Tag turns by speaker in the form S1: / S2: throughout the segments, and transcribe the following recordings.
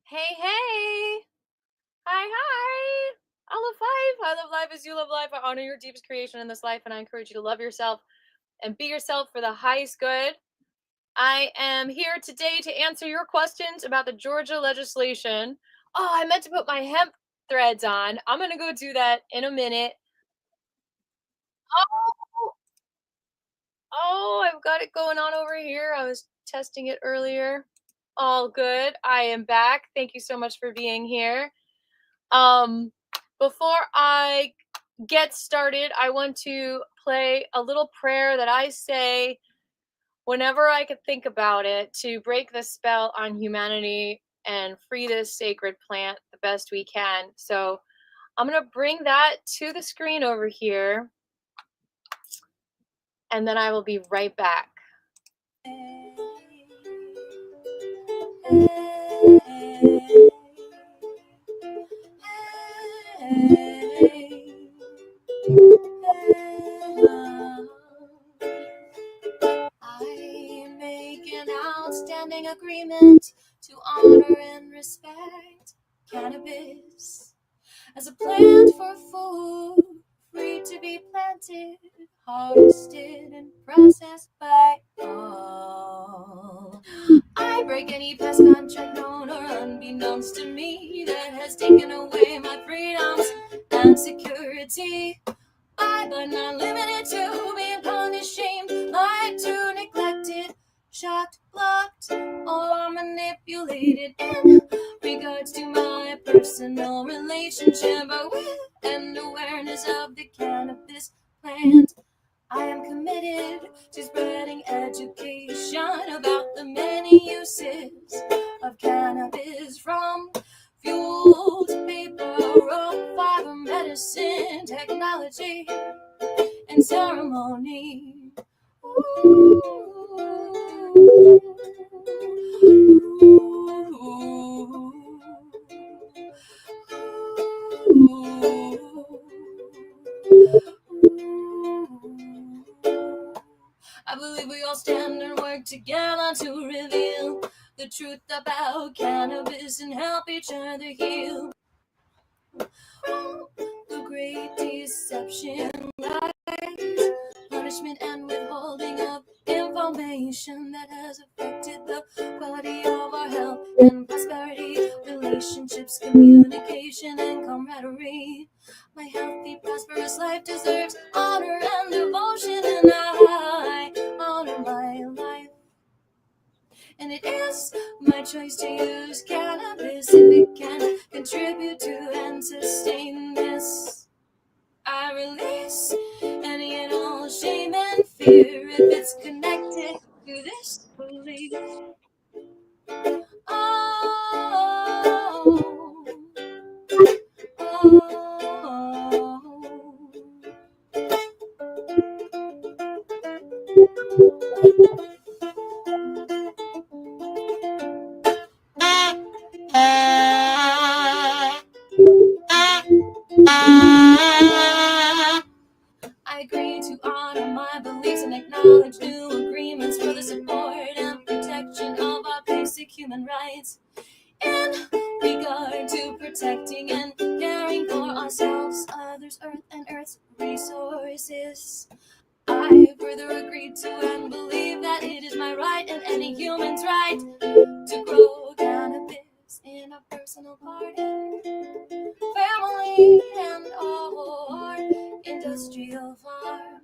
S1: Hey, hey. Hi, hi. I love life. I love life as you love life. I honor your deepest creation in this life, and I encourage you to love yourself and be yourself for the highest good. I am here today to answer your questions about the Georgia legislation. Oh, I meant to put my hemp threads on. I'm going to go do that in a minute. Oh, I've got it going on over here. I was testing it earlier. All good. I am back. Thank you so much for being here. Um, Before I get started, I want to play a little prayer that I say whenever I could think about it to break the spell on humanity and free this sacred plant the best we can. So I'm going to bring that to the screen over here, and then I will be right back. I make an outstanding agreement to honor and respect cannabis as a plant for food, free to be planted, harvested, and processed by all. I break any past contract known or unbeknownst to me that has taken away my freedoms and security. I, but not limited to, being punished, shamed, lied to, neglected, shocked, blocked, or manipulated in regards to my personal relationship with and awareness of the cannabis plant. I am committed to spreading education about the many uses of cannabis, from fuel to paper, rope, fiber, medicine, technology, and ceremony. I believe we all stand and work together to reveal the truth about cannabis and help each other heal. The great deception, lies, punishment, and withholding of information that has affected the quality of our health and prosperity, relationships, communication, and camaraderie. My healthy, prosperous life deserves honor and devotion, and I honor my life. And it is my choice to use cannabis if it can contribute to and sustain this. I release any and all shame and fear if it's connected to this belief. Oh, I agree to honor my beliefs and acknowledge new agreements for the support and protection of our basic human rights. In regard to protecting and caring for ourselves, others, earth, and earth's resources, I further agree to and believe that it is my right and any human's right to grow cannabis in a personal garden, family, and or industrial farm.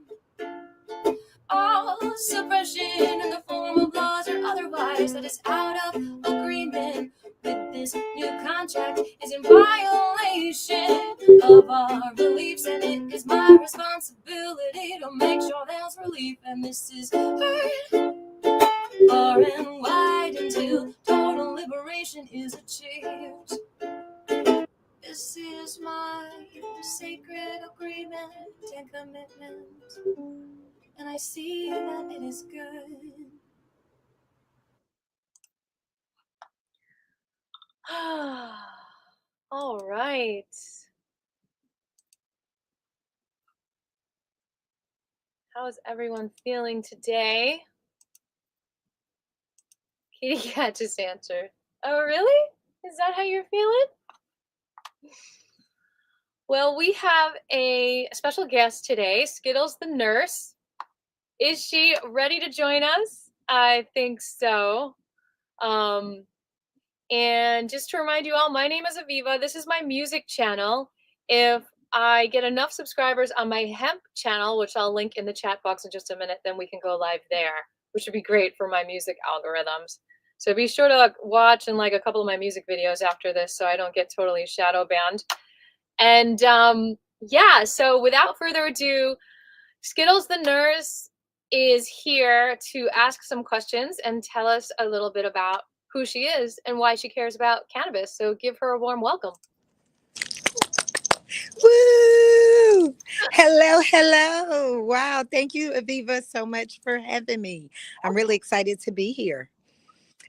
S1: All suppression in the form of laws or otherwise that is out of agreement with this new contract is in violation of our beliefs, and it is my responsibility to make sure there's relief. And this is heard far and wide until total liberation is achieved. This is my sacred agreement and commitment, and I see that it is good. All right. How is everyone feeling today? Kitty Cat just answered. Oh, really? Is that how you're feeling? Well, we have a special guest today, Skittles the nurse. Is she ready to join us? I think so. And just to remind you all, my name is Aviva. This is my music channel. If I get enough subscribers on my Hemp channel, which I'll link in the chat box in just a minute, then we can go live there, which would be great for my music algorithms. So be sure to watch and like a couple of my music videos after this so I don't get totally shadow banned. And yeah, so without further ado, Skittles the nurse is here to ask some questions and tell us a little bit about who she is and why she cares about cannabis. So give her a warm welcome.
S2: Woo! Hello. Wow. Thank you, Aviva, so much for having me. I'm really excited to be here.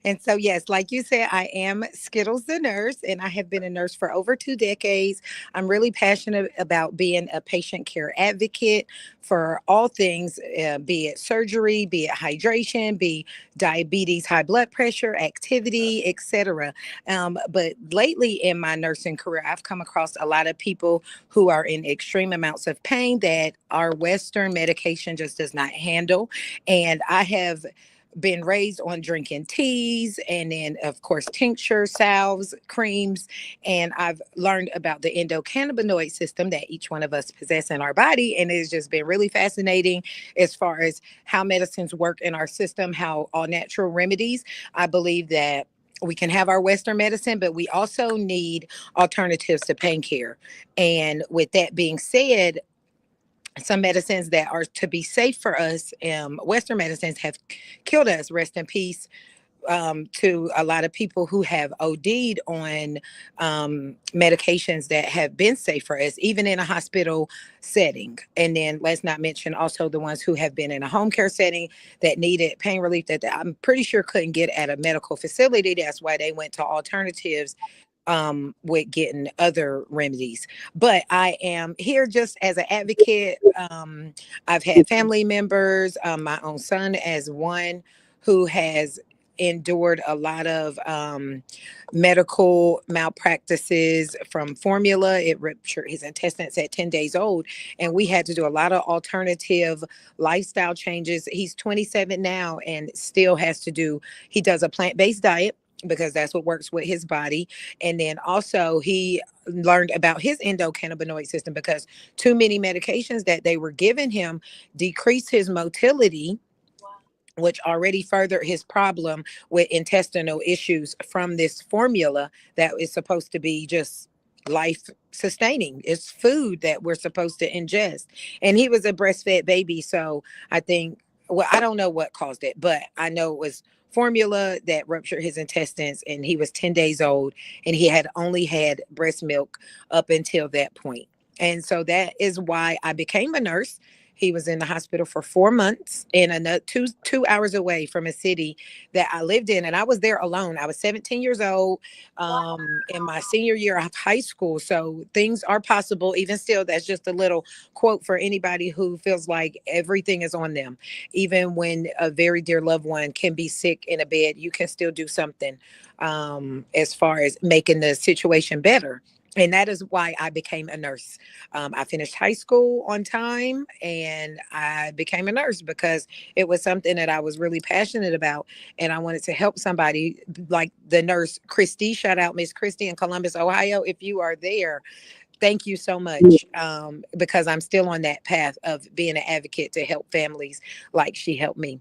S2: And so, yes, like you said, I am Skittles the nurse, and I have been a nurse for over 2 decades. I'm really passionate about being a patient care advocate for all things, be it surgery, be it hydration, be diabetes, high blood pressure, activity, etc. But lately in my nursing career, I've come across a lot of people who are in extreme amounts of pain that our Western medication just does not handle. And I have been raised on drinking teas and then of course tinctures, salves, creams, and I've learned about the endocannabinoid system that each one of us possess in our body, and it's just been really fascinating as far as how medicines work in our system, how all natural remedies. I believe that we can have our Western medicine, but we also need alternatives to pain care. And with that being said, some medicines that are to be safe for us, Western medicines have killed us. Rest in peace to a lot of people who have OD'd on medications that have been safe for us, even in a hospital setting. And then let's not mention also the ones who have been in a home care setting that needed pain relief that I'm pretty sure couldn't get at a medical facility. That's why they went to alternatives with getting other remedies. But I am here just as an advocate. I've had family members, my own son as one who has endured a lot of medical malpractices from formula. It ruptured his intestines at 10 days old, and we had to do a lot of alternative lifestyle changes. He's 27 now and still has to do, he does a plant-based diet because that's what works with his body. And then also he learned about his endocannabinoid system because too many medications that they were giving him decreased his motility, which already furthered his problem with intestinal issues from this formula that is supposed to be just life sustaining. It's food that we're supposed to ingest. And he was a breastfed baby. So I think, well, I don't know what caused it, but I know it was formula that ruptured his intestines, and he was 10 days old and he had only had breast milk up until that point. And so that is why I became a nurse. He was in the hospital for 4 months in another 2 hours away from a city that I lived in. And I was there alone. I was 17 years old in my senior year of high school. So things are possible. Even still, that's just a little quote for anybody who feels like everything is on them. Even when a very dear loved one can be sick in a bed, you can still do something as far as making the situation better. And that is why I became a nurse. I finished high school on time and I became a nurse because it was something that I was really passionate about. And I wanted to help somebody like the nurse, Christy. Shout out, Miss Christy in Columbus, Ohio. If you are there, thank you so much, because I'm still on that path of being an advocate to help families like she helped me.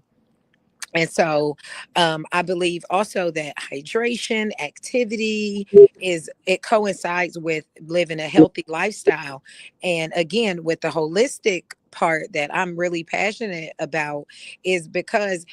S2: And so I believe also that hydration, activity is, it coincides with living a healthy lifestyle. And again, with the holistic part that I'm really passionate about is because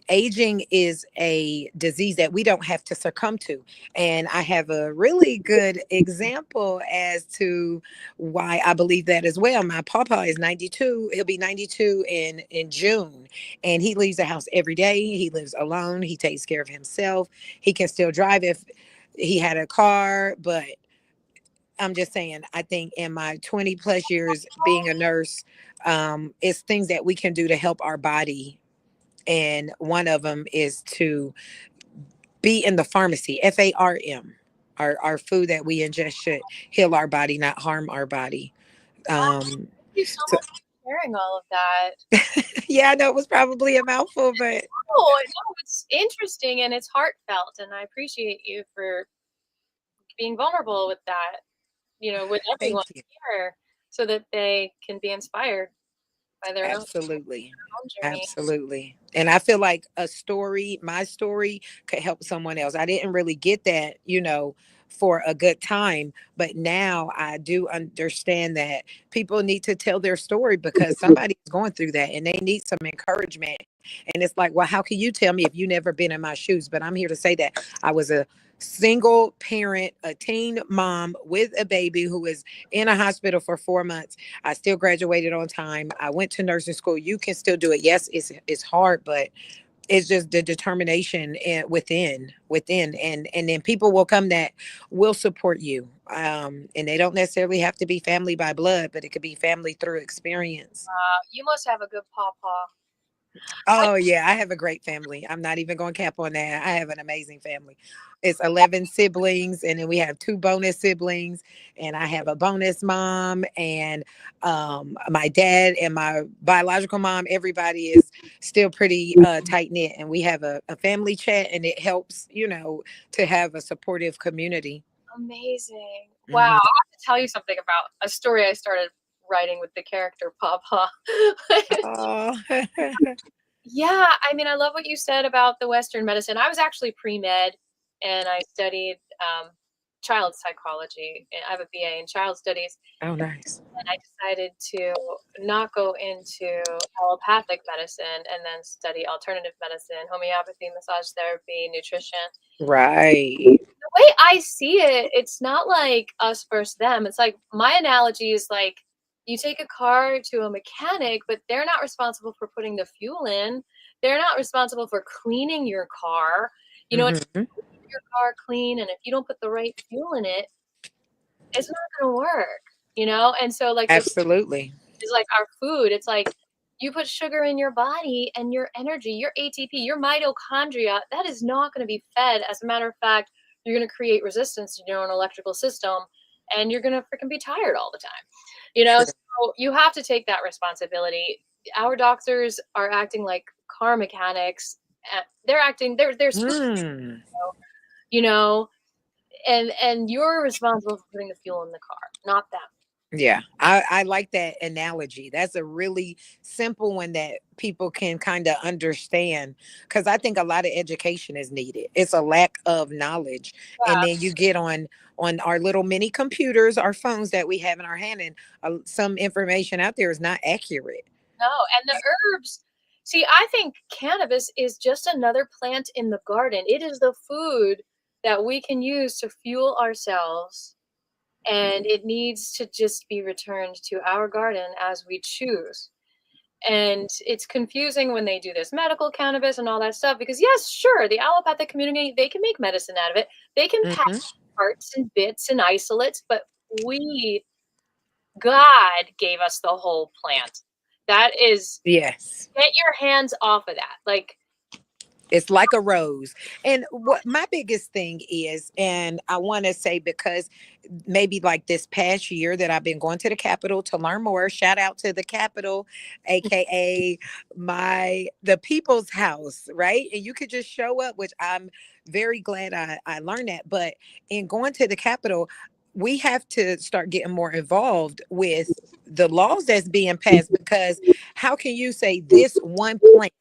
S2: aging is a disease that we don't have to succumb to. And I have a really good example as to why I believe that as well. My papa is 92. He'll be 92 in June, and he leaves the house every day. He lives alone. He takes care of himself. He can still drive if he had a car, but I'm just saying, I think in my 20 plus years being a nurse, it's things that we can do to help our body. And one of them is to be in the pharmacy, FARM. Our food that we ingest should heal our body, not harm our body.
S1: Wow,
S2: Um,
S1: thank you so
S2: so
S1: much for sharing all of that.
S2: yeah, I know it was probably a mouthful, but
S1: Oh, no, it's interesting and it's heartfelt, and I appreciate you for being vulnerable with that, with everyone
S2: thank you.
S1: here so that they can be inspired by
S2: Absolutely.
S1: their own journey.
S2: Absolutely. And I feel like my story could help someone else. I didn't really get that, for a good time, but now I do understand that people need to tell their story because somebody's going through that and they need some encouragement. And it's like, well, how can you tell me if you never been in my shoes? But I'm here to say that I was a single parent, a teen mom with a baby who was in a hospital for 4 months. I still graduated on time. I went to nursing school. You can still do it. Yes, it's hard, but it's just the determination within, and then people will come that will support you. And they don't necessarily have to be family by blood, but it could be family through experience.
S1: You must have a good pawpaw. I,
S2: Oh yeah, I have a great family. I'm not even going to cap on that. I have an amazing family. It's 11 siblings, and then we have two bonus siblings, and I have a bonus mom, and my dad and my biological mom. Everybody is still pretty tight knit, and we have a family chat, and it helps, to have a supportive community.
S1: Amazing. Wow, I
S2: Hmm.
S1: have to tell you something about a story I started writing with the character Pawpaw.
S2: Oh,
S1: Yeah, I mean, I love what you said about the Western medicine. I was actually pre-med and I studied child psychology. And I have a BA in child studies.
S2: oh, nice.
S1: And I decided to not go into allopathic medicine and then study alternative medicine, homeopathy, massage therapy, nutrition.
S2: Right.
S1: The way I see it, it's not like us versus them. It's like my analogy is like you take a car to a mechanic, but they're not responsible for putting the fuel in. They're not responsible for cleaning your car. It's
S2: Hmm.
S1: keep your car clean, and if you don't put the right fuel in it, it's not going to work. And so like the
S2: Absolutely.
S1: is like our food. It's like you put sugar in your body and your energy, your ATP, your mitochondria, that is not going to be fed. As a matter of fact, you're going to create resistance to your own electrical system and you're going to freaking be tired all the time.
S2: True.
S1: So you have to take that responsibility. Our doctors are acting like car mechanics. They're acting, they're supposed to,
S2: Mm.
S1: you know, and you're responsible for putting the fuel in the car, not them.
S2: Yeah, I like that analogy. That's a really simple one that people can kind of understand because I think a lot of education is needed. It's a lack of knowledge. And
S1: Yeah.
S2: then you get on our little mini computers, our phones that we have in our hand, and some information out there is not accurate.
S1: No, and the herbs. See, I think cannabis is just another plant in the garden. It is the food that we can use to fuel ourselves, and it needs to just be returned to our garden as we choose. And it's confusing when they do this medical cannabis and all that stuff because, yes, sure, the allopathic community, they can make medicine out of it. They can pack
S2: Hmm.
S1: parts and bits and isolates, but God gave us the whole plant. That is
S2: Yes.
S1: get your hands off of that. Like,
S2: It's like a rose. And what my biggest thing is, and I want to say because maybe like this past year that I've been going to the Capitol to learn more. Shout out to the Capitol, aka the people's house, right? And you could just show up, which I'm very glad I learned that. But in going to the Capitol, we have to start getting more involved with the laws that's being passed because how can you say this one plant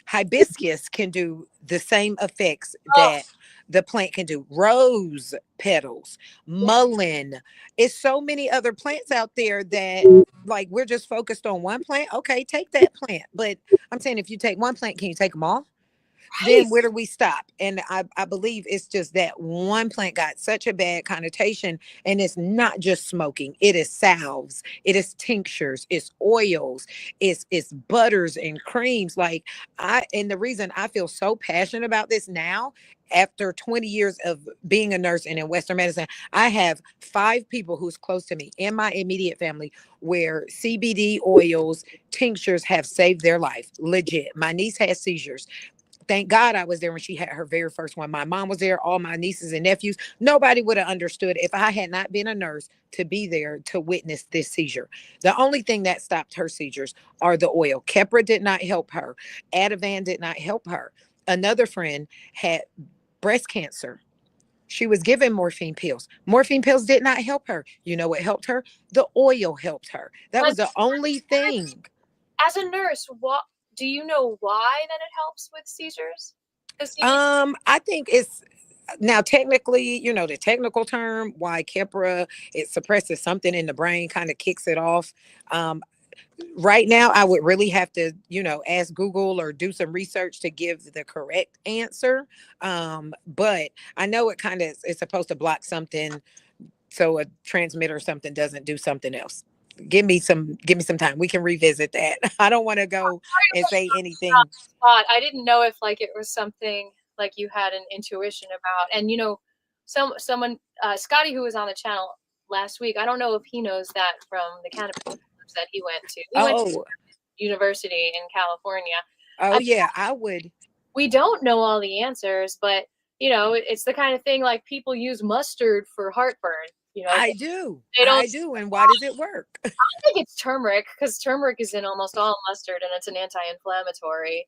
S2: hibiscus can do the same effects
S1: oh,
S2: that the plant can do? Rose petals,
S1: yeah,
S2: mullein. It's so many other plants out there that like we're just focused on one plant. Okay, take that plant. But I'm saying if you take one plant, can you take them all?
S1: right.
S2: Then where do we stop? And I believe it's just that one plant got such a bad connotation. And it's not just smoking, it is salves, it is tinctures, it's oils, it's butters and creams. Like and the reason I feel so passionate about this now, after 20 years of being a nurse and in Western medicine, I have 5 people who's close to me in my immediate family where CBD oils, tinctures have saved their life. Legit. My niece has seizures. Thank God I was there when she had her very first one. My mom was there, all my nieces and nephews. Nobody would have understood if I had not been a nurse to be there to witness this seizure. The only thing that stopped her seizures are the oil. Keppra did not help her. Ativan did not help her. Another friend had breast cancer. She was given morphine pills. Morphine pills did not help her. You know what helped her? The oil helped her. That
S1: But
S2: was the only thing.
S1: as a nurse, what do you know why that it helps with seizures? Because
S2: I think it's now technically, the technical term why Keppra, it suppresses something in the brain, kind of kicks it off. Um, right now, I would really have to, ask Google or do some research to give the correct answer. But I know it kind of is supposed to block something so a transmitter or something doesn't do something else. Give me some time. We can revisit that. I don't want to go and say anything.
S1: spot. I didn't know if like it was something like you had an intuition about. And someone Scotty who was on the channel last week. I don't know if he knows that from the cannabis that he went to. He went to
S2: Oh,
S1: university in California.
S2: oh
S1: I,
S2: yeah, I would.
S1: we don't know all the answers, but it's the kind of thing like people use mustard for heartburn.
S2: I do.
S1: They don't
S2: I do. And why does it work?
S1: think it's turmeric because turmeric is in almost all mustard and it's an anti-inflammatory.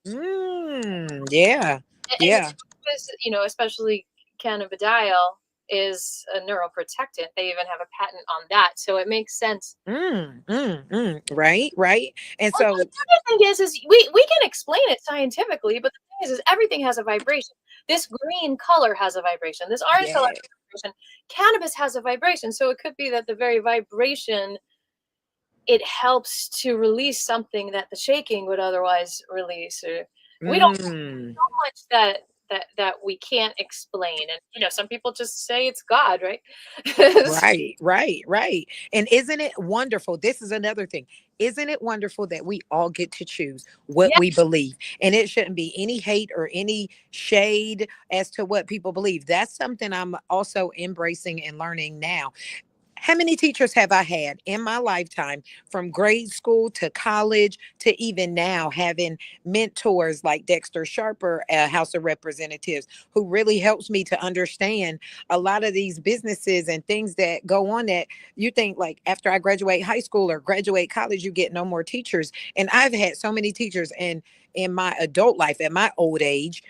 S2: Yeah.
S1: And
S2: Yeah.
S1: especially cannabidiol is a neuroprotectant. They even have a patent on that, so it makes sense.
S2: Right, right. And
S1: Well,
S2: so,
S1: the other thing is we can explain it scientifically, but the thing is everything has a vibration. This green color has a vibration. This orange color
S2: yeah.
S1: has a vibration. Cannabis has a vibration, so it could be that the very vibration it helps to release something that the shaking would otherwise release. Or we don't
S2: Mm.
S1: so much that we can't explain, and some people just say it's God, right?
S2: Right, right, right. And isn't it wonderful? This is another thing. Isn't it wonderful that we all get to choose what
S1: Yeah,
S2: we believe? And it shouldn't be any hate or any shade as to what people believe. That's something I'm also embracing and learning now. How many teachers have I had in my lifetime from grade school to college to even now having mentors like Dexter Sharper, House of Representatives, who really helps me to understand a lot of these businesses and things that go on that you think like after I graduate high school or graduate college, you get no more teachers. And I've had so many teachers in my adult life at my old age.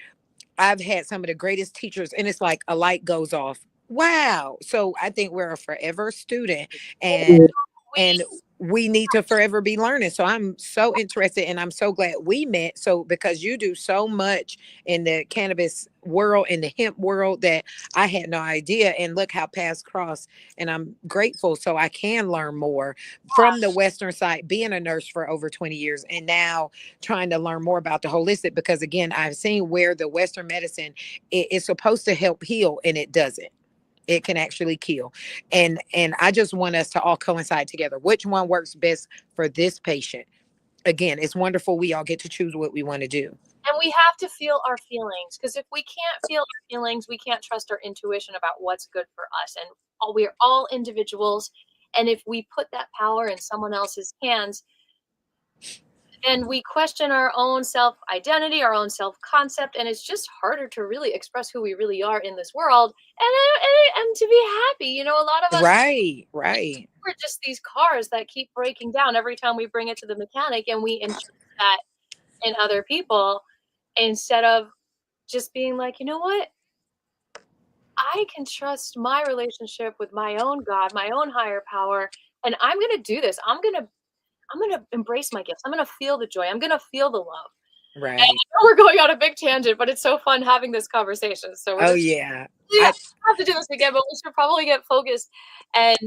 S2: I've had some of the greatest teachers, and it's like a light goes off. Wow. So I think we're a forever student, and
S1: we
S2: and we need to forever be learning. So I'm so interested and I'm so glad we met. So because you do so much in the cannabis world, in the hemp world that I had no idea. And look how paths cross. And I'm grateful so I can learn more from the Western side, being a nurse for over 20 years and now trying to learn more about the holistic because again I've seen where the Western medicine is supposed to help heal and it doesn't. It can actually kill. And I just want us to all coincide together which one works best for this patient. Again, it's wonderful we all get to choose what we want to do.
S1: and we have to feel our feelings because if we can't feel our feelings, we can't trust our intuition about what's good for us. And we're all individuals, and if we put that power in someone else's hands, then we question our own self identity, our own self concept, and it's just harder to really express who we really are in this world and to be happy. A lot of us
S2: Right, right.
S1: we're just these cars that keep breaking down every time we bring it to the mechanic, and we entrust that in other people instead of just being like, you know what? I can trust my relationship with my own God, my own higher power, and I'm going to do this. I'm going to embrace my gifts. I'm going to feel the joy. I'm going to feel the love. And I
S2: Right.
S1: know we're going on a big tangent, but it's so fun having this conversation. So we're
S2: Oh
S1: just
S2: yeah.
S1: we
S2: I
S1: have to do this again, but we should probably get focused and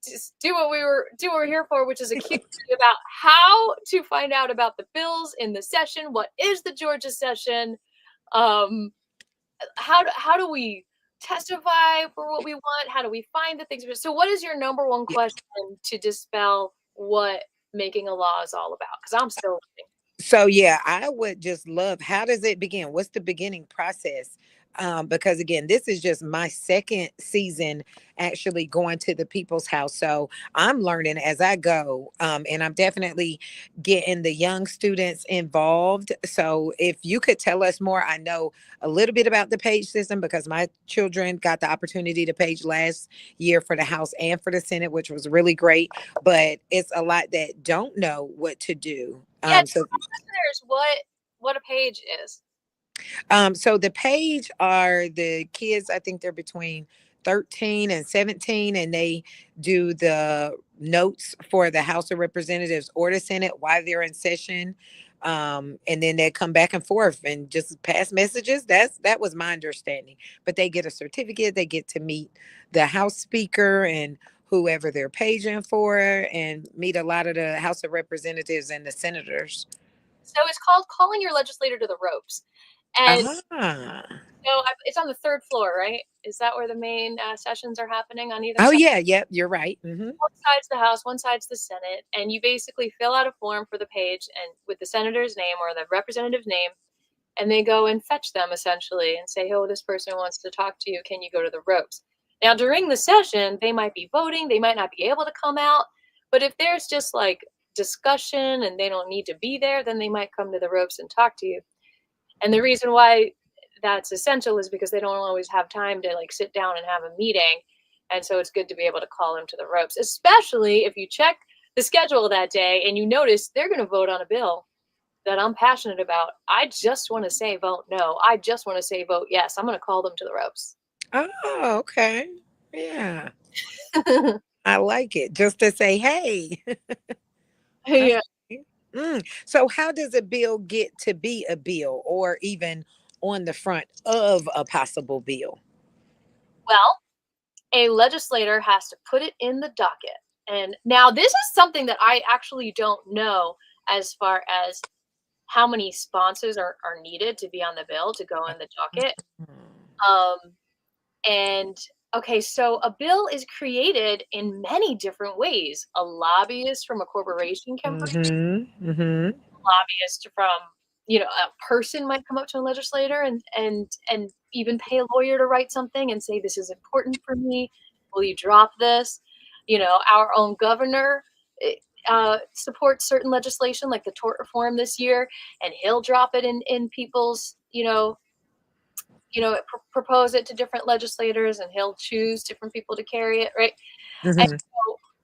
S1: just do what we're here for, which is a Q&A about how to find out about the bills in the session. What is the Georgia session? Um, how do we testify for what we want? How do we find the things? So, what is your number one
S2: yeah.
S1: question to dispel what making a law is all about? Because I'm still learning.
S2: So yeah, I would just love how does it begin? What's the beginning process? because again, this is just my second season actually going to the people's house. So I'm learning as I go. And I'm definitely getting the young students involved. So if you could tell us more, I know a little bit about the page system because my children got the opportunity to page last year for the House and for the Senate, which was really great. But it's a lot that don't know what to do.
S1: Yeah,
S2: So
S1: tell listeners what a page is.
S2: So the page are the kids, I think they're between 13 and 17, and they do the notes for the House of Representatives or the Senate while they're in session. And then they come back and forth and just pass messages. That was my understanding. But they get a certificate, they get to meet the House Speaker and whoever they're paging for, and meet a lot of the House of Representatives and the senators.
S1: So it's called Calling Your Legislator to the Ropes. And
S2: Ah.
S1: so it's on the third floor, right? Is that where the main sessions are happening on either
S2: Oh
S1: side?
S2: yeah, yep, you're right. Mm-hmm.
S1: One side's the House, one side's the Senate, and you basically fill out a form for the page and with the senator's name or the representative's name, and they go and fetch them essentially and say, oh, this person wants to talk to you. Can you go to the ropes? Now, during the session, they might be voting. They might not be able to come out. But if there's just like discussion and they don't need to be there, then they might come to the ropes and talk to you. And the reason why that's essential is because they don't always have time to like sit down and have a meeting. And so it's good to be able to call them to the ropes, especially if you check the schedule that day and you notice they're going to vote on a bill that I'm passionate about. I just want to say vote no. I just want to say vote yes. I'm going to call them to the ropes.
S2: Oh, okay. Yeah. I like it. Just to say, hey.
S1: Yeah.
S2: Okay. So how does a bill get to be a bill or even on the front of a possible bill?
S1: Well, a legislator has to put it in the docket. And now this is something that I actually don't know as far as how many sponsors are needed to be on the bill to go in the docket. Um, and okay, so a bill is created in many different ways. A lobbyist from a corporation can bring it.
S2: Mm-hmm. Mm-hmm.
S1: A lobbyist from, a person might come up to a legislator and even pay a lawyer to write something and say, this is important for me. Will you drop this? Our own governor supports certain legislation like the tort reform this year, and he'll drop it in people's, propose it to different legislators, and he'll choose different people to carry it, right? And
S2: Mm-hmm.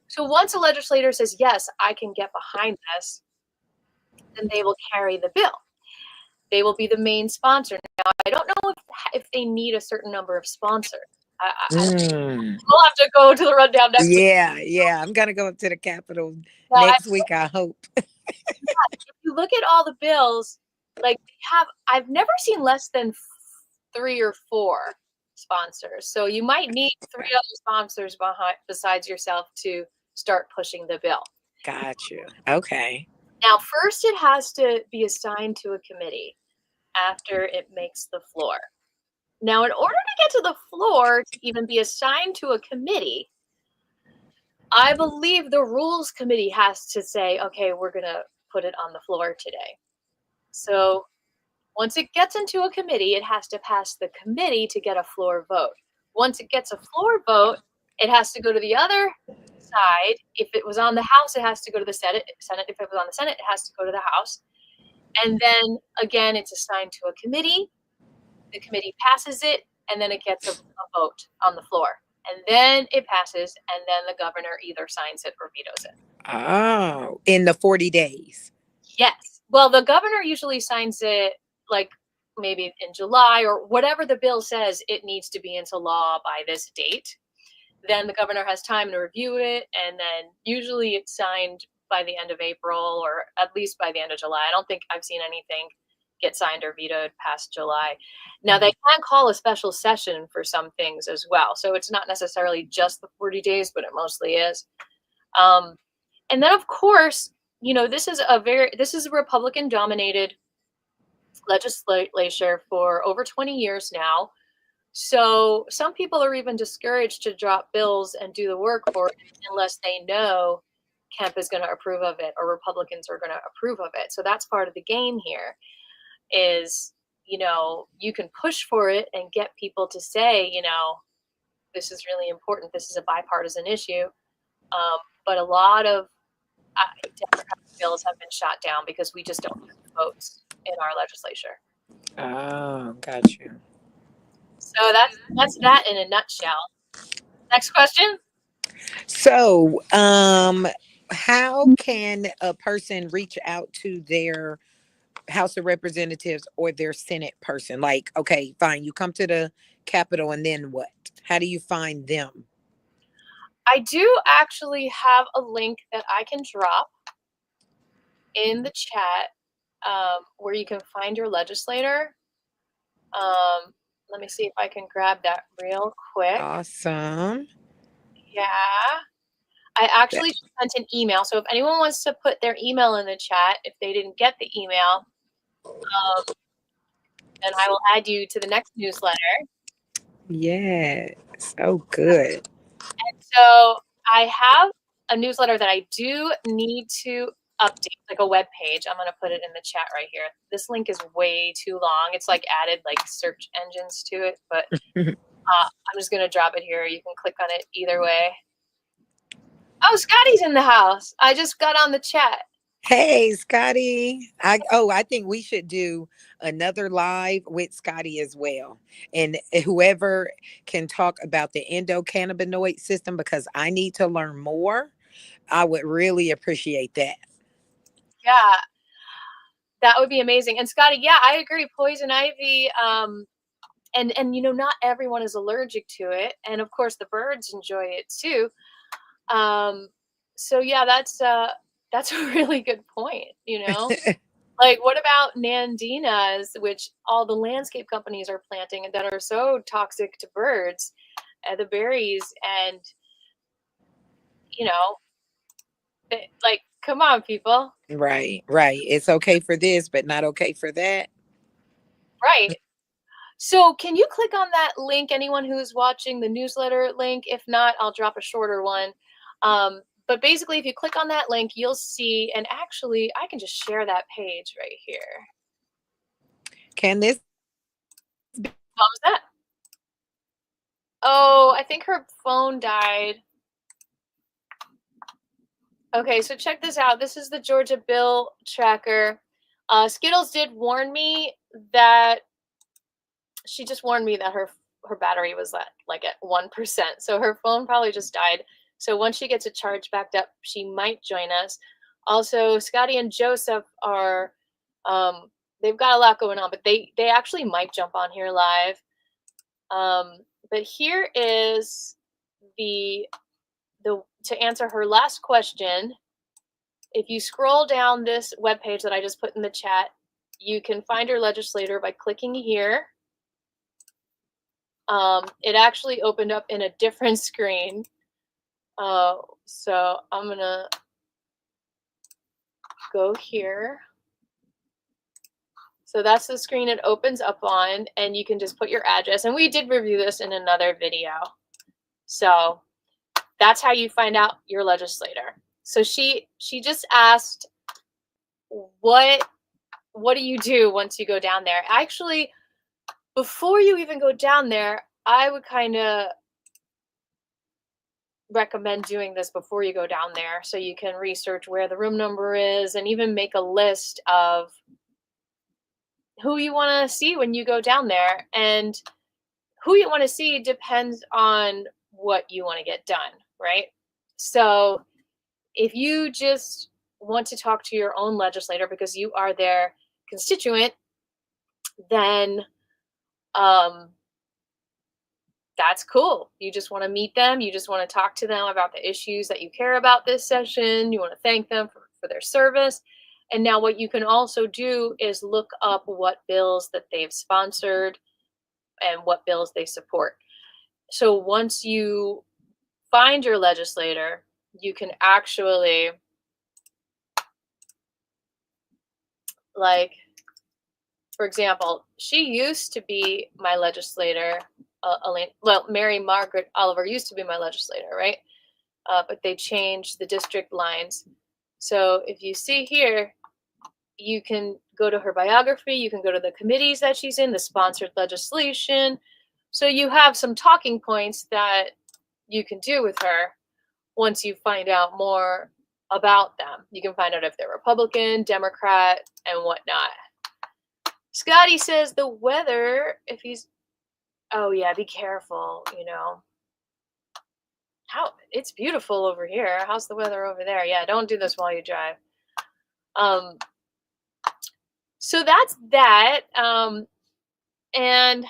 S1: so once a legislator says, yes, I can get behind this, then they will carry the bill. They will be the main sponsor. Now, I don't know if they need a certain number of sponsors. We'll have to go to the rundown next week.
S2: Yeah. I'm gonna go up to the Capitol
S1: Now,
S2: next week, I hope.
S1: if you look at all the bills, like I've never seen less than 3 or 4 sponsors. So you might need 3 other sponsors besides yourself to start pushing the bill.
S2: Got you. Okay.
S1: Now, first it has to be assigned to a committee after it makes the floor. Now, in order to get to the floor to even be assigned to a committee, I believe the rules committee has to say, okay, we're going to put it on the floor today. So once it gets into a committee, it has to pass the committee to get a floor vote. Once it gets a floor vote, it has to go to the other side. If it was on the House, it has to go to the Senate. If it was on the Senate, it has to go to the House. And then again, it's assigned to a committee. The committee passes it, and then it gets a vote on the floor. And then it passes, and then the governor either signs it or vetoes it.
S2: Oh, in the 40 days.
S1: Yes. Well, the governor usually signs it like maybe in July or whatever the bill says it needs to be into law by this date. Then the governor has time to review it, and then usually it's signed by the end of April or at least by the end of July. I don't think I've seen anything get signed or vetoed past July. Now, they can call a special session for some things as well. So it's not necessarily just the 40 days, but it mostly is. And then, of course, this is a Republican dominated legislature for over 20 years now. So some people are even discouraged to drop bills and do the work for it unless they know Kemp is going to approve of it or Republicans are going to approve of it. So that's part of the game here is, you know, you can push for it and get people to say, you know, this is really important. This is a bipartisan issue. But a lot of Democratic bills have been shot down because we just don't have votes in our legislature.
S2: Oh, got you.
S1: So that's that in a nutshell. Next question.
S2: So, how can a person reach out to their House of Representatives or their Senate person? Like, okay, fine, you come to the Capitol, and then what? How do you find them?
S1: I do actually have a link that I can drop in the chat where you can find your legislator. Let me see if I can grab that real quick.
S2: Awesome.
S1: Yeah. I actually just sent an email. So if anyone wants to put their email in the chat, if they didn't get the email, then I will add you to the next newsletter.
S2: Yes. Oh, good.
S1: And so I have a newsletter that I do need to update, like a web page. I'm going to put it in the chat right here. This link is way too long. It's like added like search engines to it, but I'm just going to drop it here. You can click on it either way. Oh, Scotty's in the house. I just got on the chat.
S2: Hey, Scotty. I think we should do another live with Scotty as well. And whoever can talk about the endocannabinoid system, because I need to learn more, I would really appreciate that.
S1: Yeah, that would be amazing. And Scotty, yeah, I agree. Poison ivy, and you know, not everyone is allergic to it, and of course the birds enjoy it too. So yeah, that's a really good point. You know, like what about nandinas, which all the landscape companies are planting and that are so toxic to birds, the berries, and you know, like come on, people.
S2: Right, right. It's okay for this, but not okay for that.
S1: Right. So can you click on that link, anyone who's watching the newsletter link? If not, I'll drop a shorter one. But basically, if you click on that link, you'll see, and actually, I can just share that page right here.
S2: Can this?
S1: What was that? Oh, I think her phone died. Okay, so check this out. This is the Georgia bill tracker. Skittles did warn me that she just warned me that her battery was at 1%. So her phone probably just died. So once she gets it charged back up, she might join us. Also, Scotty and Joseph are they've got a lot going on, but they actually might jump on here live. But here is the to answer her last question. If you scroll down this webpage that I just put in the chat, you can find your legislator by clicking here. It actually opened up in a different screen. So I'm gonna go here. So that's the screen it opens up on, and you can just put your address. And we did review this in another video. So that's how you find out your legislator. So she just asked, what do you do once you go down there? Actually, before you even go down there, I would kind of recommend doing this before you go down there so you can research where the room number is and even make a list of who you want to see when you go down there. And who you want to see depends on what you want to get done, right? So if you just want to talk to your own legislator because you are their constituent, then that's cool. You just want to meet them. You just want to talk to them about the issues that you care about this session. You want to thank them for their service. And now what you can also do is look up what bills that they've sponsored and what bills they support. So once you find your legislator, you can actually, like, for example, she used to be my legislator. Mary Margaret Oliver used to be my legislator, right? But they changed the district lines. So if you see here, you can go to her biography, you can go to the committees that she's in, the sponsored legislation. So you have some talking points that you can do with her once you find out more about them. You can find out if they're Republican, Democrat, and whatnot. Scotty says the weather, if he's, oh yeah, be careful, you know. It's beautiful over here. How's the weather over there? Yeah, don't do this while you drive. So that's that. And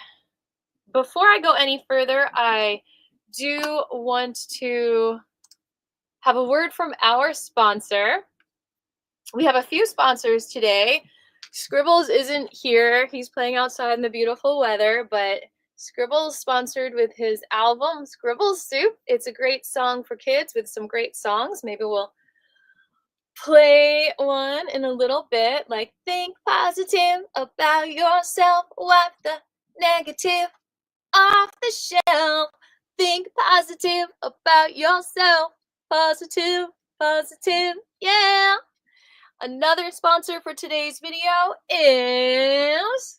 S1: before I go any further, I do want to have a word from our sponsor. We have a few sponsors today. Scribbles isn't here. He's playing outside in the beautiful weather, but Scribbles sponsored with his album, Scribbles Soup. It's a great song for kids with some great songs. Maybe we'll play one in a little bit, like think positive about yourself, wipe the negative off the shelf. Think positive about yourself. Positive, positive, yeah. Another sponsor for today's video is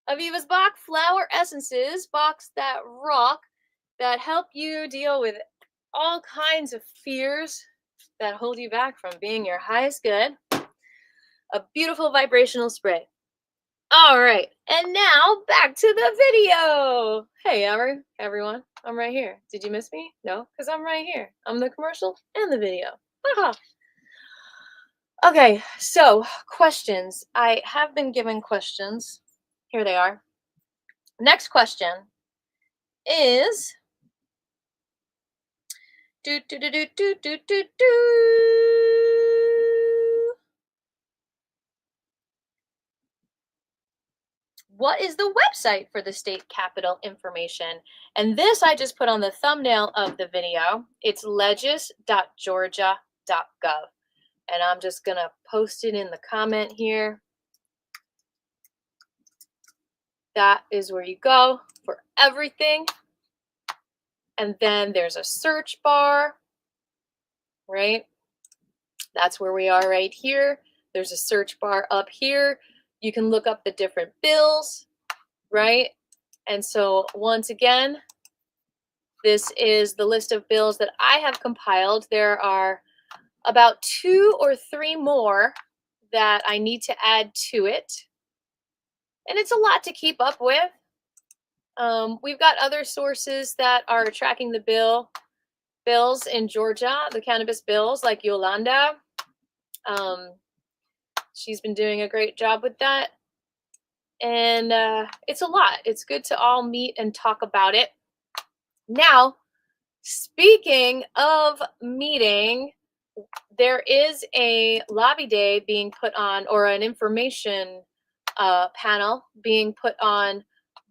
S1: Aviva's Bach Flower Essences, Bachs that rock, that help you deal with all kinds of fears that hold you back from being your highest good. A beautiful vibrational spray. All right, and now back to the video. Hey, everyone, I'm right here. Did you miss me? No, because I'm right here. I'm the commercial and the video. Haha. Okay, so questions. I have been given questions. Here they are. Next question is what is the website for the state capitol information? And this I just put on the thumbnail of the video. It's legis.georgia.gov. And I'm just going to post it in the comment here. That is where you go for everything. And then there's a search bar, right? That's where we are right here. There's a search bar up here. You can look up the different bills, right? And so once again, this is the list of bills that I have compiled. There are about 2 or 3 more that I need to add to it. And it's a lot to keep up with. We've got other sources that are tracking the bills in Georgia, the cannabis bills, like Yolanda. She's been doing a great job with that. And it's a lot. It's good to all meet and talk about it. Now, speaking of meeting, there is a lobby day being put on, or an information panel being put on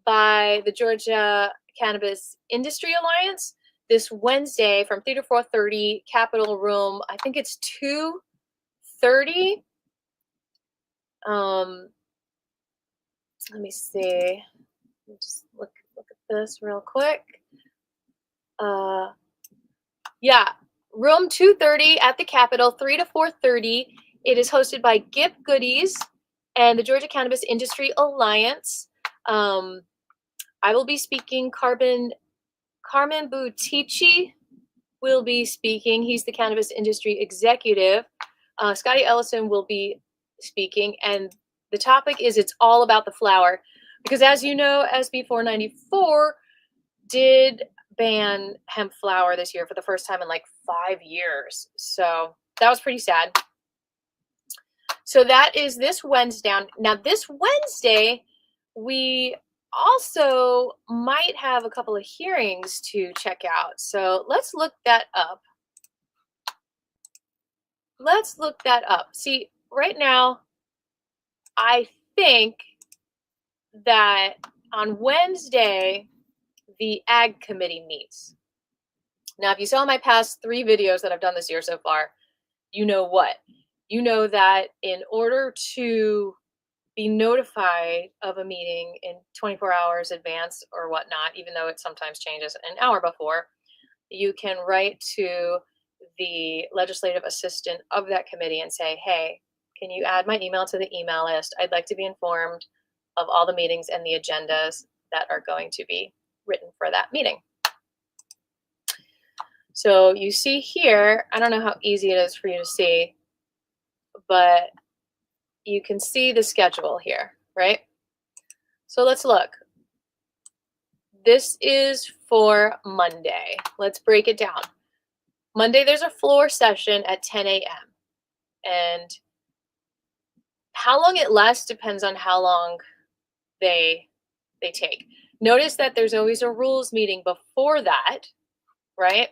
S1: by the Georgia Cannabis Industry Alliance this Wednesday from 3 to 4:30, Capitol Room. I think it's 2:30. Let me see. Let me just look at this real quick. Yeah, room 230 at the Capitol, 3 to 4:30. It is hosted by Gip Goodies and the Georgia Cannabis Industry Alliance. I will be speaking. Carmen Butici will be speaking. He's the cannabis industry executive. Scotty Ellison will be speaking, and the topic is it's all about the flower. Because as you know, SB 494 did ban hemp flower this year for the first time in like 5 years. So that was pretty sad. So that is this Wednesday. Now this Wednesday, we also might have a couple of hearings to check out. So let's look that up. See, right now, I think that on Wednesday, the Ag Committee meets. Now, if you saw my past 3 videos that I've done this year so far, you know what? You know that in order to be notified of a meeting in 24 hours advance or whatnot, even though it sometimes changes an hour before, you can write to the legislative assistant of that committee and say, hey, Can you add my email to the email list? I'd like to be informed of all the meetings and the agendas that are going to be written for that meeting. So you see here, I don't know how easy it is for you to see, but you can see the schedule here, right? So let's look. This is for Monday. Let's break it down. Monday, there's a floor session at 10 a.m. And how long it lasts depends on how long they take. Notice that there's always a rules meeting before that, right?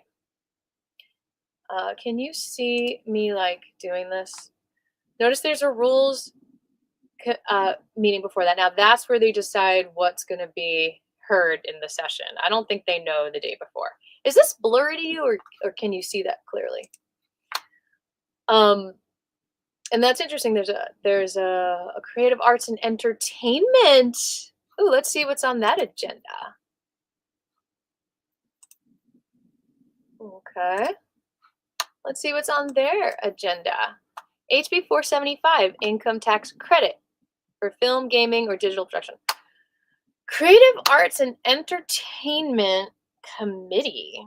S1: Can you see me like doing this? Notice there's a rules meeting before that. Now that's where they decide what's going to be heard in the session. I don't think they know the day before. Is this blurry to you, or can you see that clearly? And that's interesting. There's a creative arts and entertainment. Ooh, let's see what's on that agenda. Okay. Let's see what's on their agenda. HB 475, income tax credit for film, gaming, or digital production. Creative Arts and Entertainment Committee.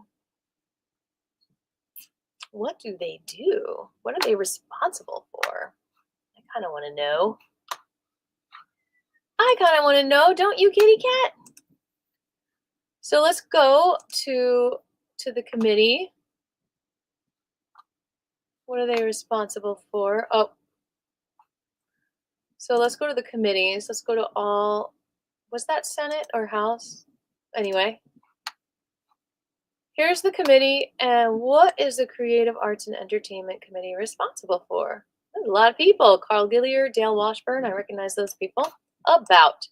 S1: What do they do? What are they responsible for? I kind of want to know. I kind of want to know, don't you, kitty cat? So let's go to the committee. What are they responsible for? Oh, so let's go to the committees. Let's go to all. Was that Senate or House? Anyway, here's the committee, and what is the Creative Arts and Entertainment Committee responsible for? There's a lot of people. Carl Gillier, Dale Washburn, I recognize those people. About.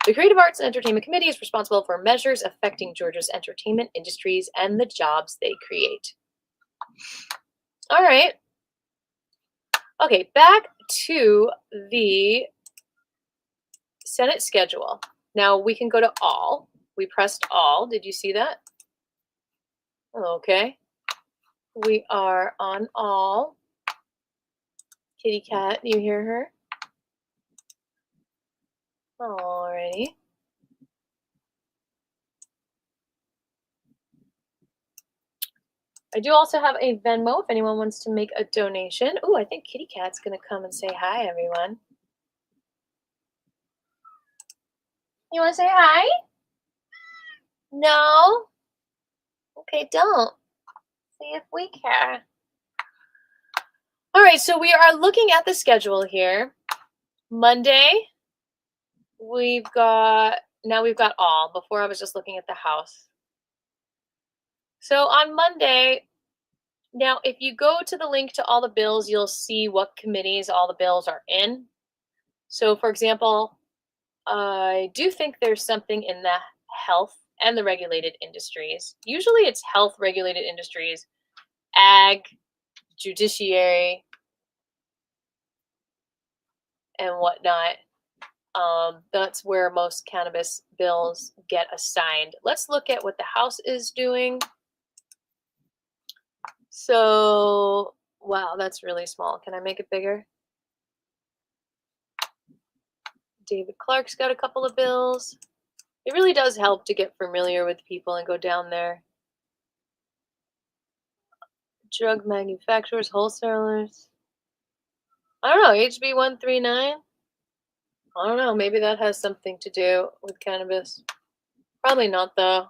S1: The Creative Arts and Entertainment Committee is responsible for measures affecting Georgia's entertainment industries and the jobs they create. All right. Okay, back to the Senate schedule. Now we can go to all. We pressed all. Did you see that? Okay. We are on all. Kitty cat, you hear her? Alrighty. I do also have a Venmo if anyone wants to make a donation. Oh, I think Kitty Cat's going to come and say hi, everyone. You want to say hi? No? Okay, don't. See if we care. All right, so we are looking at the schedule here. Monday, now we've got all. Before I was just looking at the House. So on Monday, now if you go to the link to all the bills, you'll see what committees all the bills are in. So for example, I do think there's something in the health and the regulated industries. Usually it's health, regulated industries, ag, judiciary, and whatnot. That's where most cannabis bills get assigned. Let's look at what the House is doing. So, wow, that's really small. Can I make it bigger? David Clark's got a couple of bills. It really does help to get familiar with people and go down there. Drug manufacturers, wholesalers. I don't know, HB 139? I don't know, maybe that has something to do with cannabis. Probably not, though.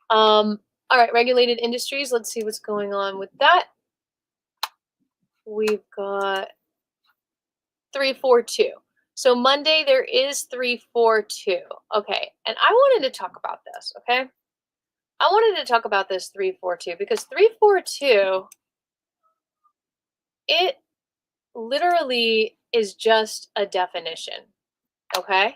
S1: All right, regulated industries. Let's see what's going on with that. We've got 342. So Monday there is 342. Okay, and I wanted to talk about this, okay? I wanted to talk about this 342 because 342, it literally is just a definition, okay?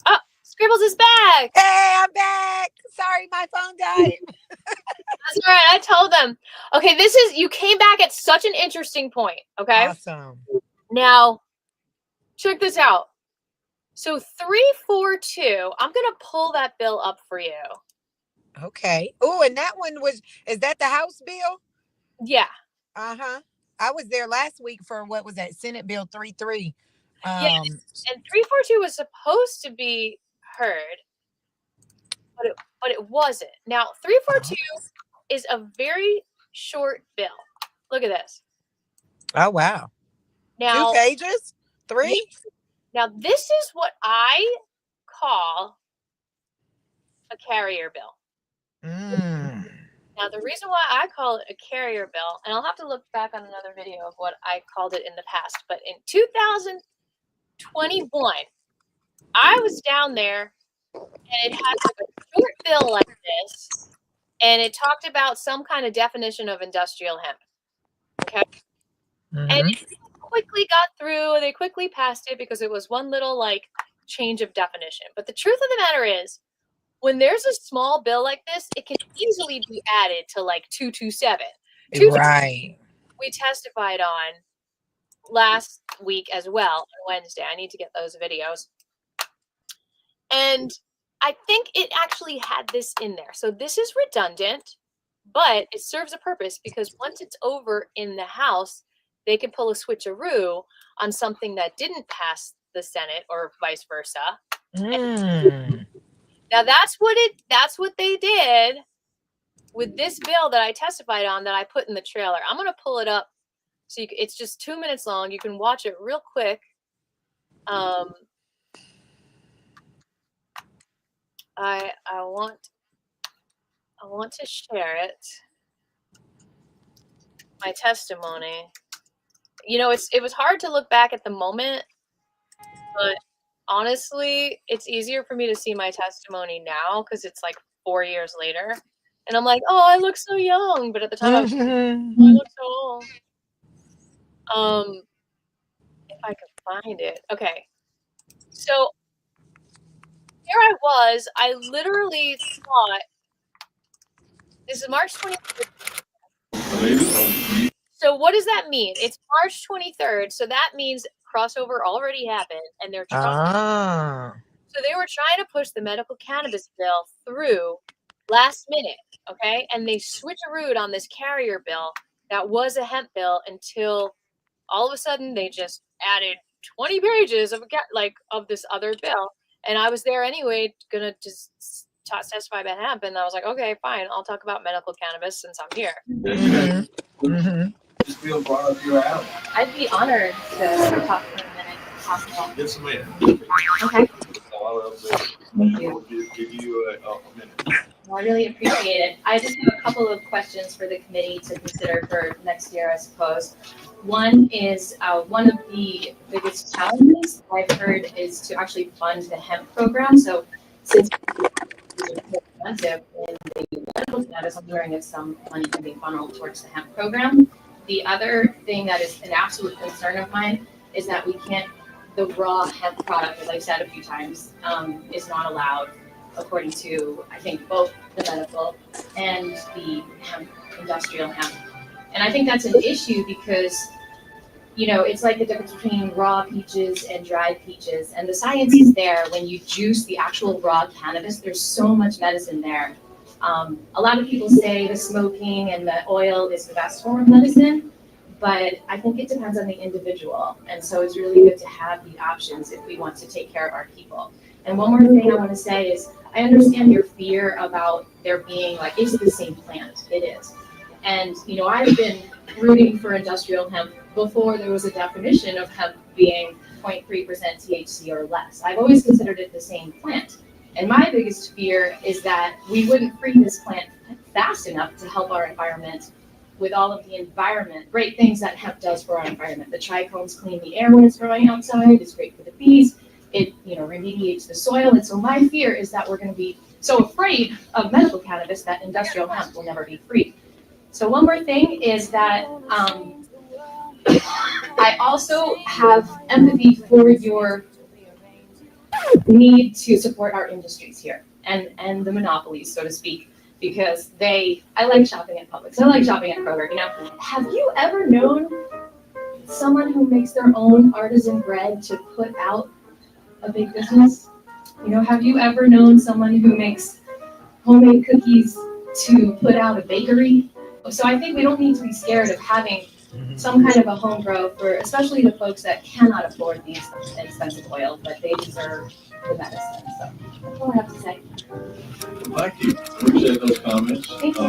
S1: Oh, Scribbles is back.
S2: Hey, I'm back. Sorry, my phone died.
S1: That's all right. I told them. Okay, you came back at such an interesting point, okay?
S2: Awesome.
S1: Now, check this out. So 342, I'm going to pull that bill up for you.
S2: Okay. Oh, and that one is that the House bill?
S1: Yeah.
S2: Uh-huh. I was there last week for what was that? Senate Bill 33.
S1: Yeah, and 342 was supposed to be heard, but it wasn't. Now 342 is a very short bill. Look at this.
S2: Oh wow.
S1: Now
S2: 2 pages? 3?
S1: Now this is what I call a carrier bill. Now the reason why I call it a carrier bill, and I'll have to look back on another video of what I called it in the past, but in 2021, I was down there and it had like a short bill like this, and it talked about some kind of definition of industrial hemp. Okay. And it quickly got through, they quickly passed it because it was one little like change of definition. But the truth of the matter is, when there's a small bill like this, it can easily be added to like 227.
S2: Right.
S1: We testified on last week as well on Wednesday. I need to get those videos. And I think it actually had this in there. So this is redundant, but it serves a purpose because once it's over in the House, they can pull a switcheroo on something that didn't pass the Senate or vice versa. Now that's what they did with this bill that I testified on that I put in the trailer. I'm going to pull it up. So it's just 2 minutes long. You can watch it real quick. I want to share it. My testimony. You know, it was hard to look back at the moment, but honestly, it's easier for me to see my testimony now because it's like 4 years later. And I'm like, oh, I look so young. But at the time, I look so old. If I could find it. Okay. So here I was. I literally thought, this is March 23rd. So what does that mean? It's March 23rd. So that means crossover already happened. And they're trying. So they were trying to push the medical cannabis bill through last minute. Okay. And they switcherooed on this carrier bill that was a hemp bill until all of a sudden they just added 20 pages of this other bill. And I was there anyway, gonna just testify about hemp. And I was like, okay, fine. I'll talk about medical cannabis since I'm here.
S3: Just feel brought up your alley.
S1: I'd be honored to talk for a minute if possible.
S3: Yes, ma'am.
S1: Okay.
S3: Thank you. Give you a minute.
S1: Well, I really appreciate it. I just have a couple of questions for the committee to consider for next year, I suppose. One is one of the biggest challenges I've heard is to actually fund the hemp program. So since it's expensive in the medical status, I'm wondering if some money can be funneled towards the hemp program. The other thing that is an absolute concern of mine is that the raw hemp product, as I've said a few times, is not allowed according to, I think, both the medical and the hemp, industrial hemp. And I think that's an issue because, you know, it's like the difference between raw peaches and dried peaches. And the science is there when you juice the actual raw cannabis, there's so much medicine there. A lot of people say the smoking and the oil is the best form of medicine, but I think it depends on the individual. And so it's really good to have the options if we want to take care of our people. And one more thing I want to say is I understand your fear about there being like, is it the same plant? It is. And, you know, I've been rooting for industrial hemp before there was a definition of hemp being 0.3% THC or less. I've always considered it the same plant. And my biggest fear is that we wouldn't free this plant fast enough to help our environment with all of the great things that hemp does for our environment. The trichomes clean the air when it's growing outside. It's great for the bees. It, you know, remediates the soil. And so my fear is that we're going to be so afraid of medical cannabis that industrial hemp will never be free. So one more thing is that I also have empathy for your need to support our industries here and the monopolies, so to speak, because I like shopping at Publix. I like shopping at Kroger. You know, have you ever known someone who makes their own artisan bread to put out a big business? You know, have you ever known someone who makes homemade cookies to put out a bakery? So I think we don't need to be scared of having some kind of a home grow for especially the folks that cannot afford these expensive oils, but they deserve the medicine. So that's all I have to say.
S3: Thank you. Appreciate those comments.
S1: Thank you.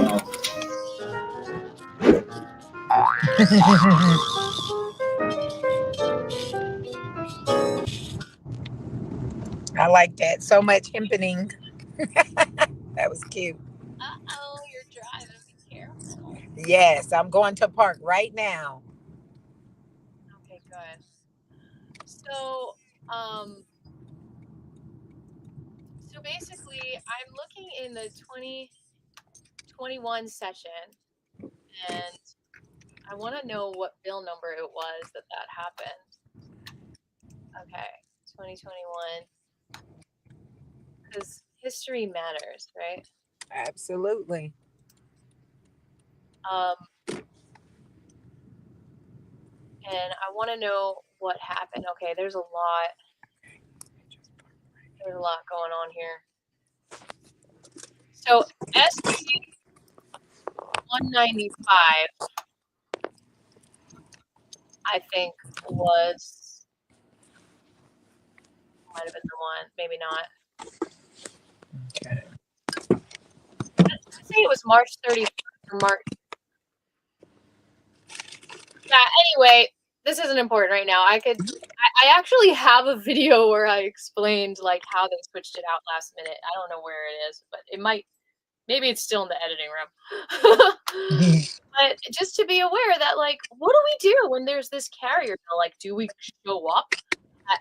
S2: I like that. So much hempening. That was cute.
S1: Uh-oh, you're driving. Be careful.
S2: Yes, I'm going to park right now.
S1: Okay, good. So, so basically, I'm looking in the 2021 session, and I want to know what bill number it was that happened. Okay, 2021. Because history matters, right?
S2: Absolutely.
S1: And I want to know what happened. Okay, there's a lot. There's a lot going on here. So SB 195, I think might have been the one, maybe not.
S2: Okay.
S1: I'd say it was March 31st or March. Yeah, anyway, this isn't important right now. I actually have a video where I explained like how they switched it out last minute. I don't know where it is, but maybe it's still in the editing room. But just to be aware that like, what do we do when there's this carrier bill? Like, do we show up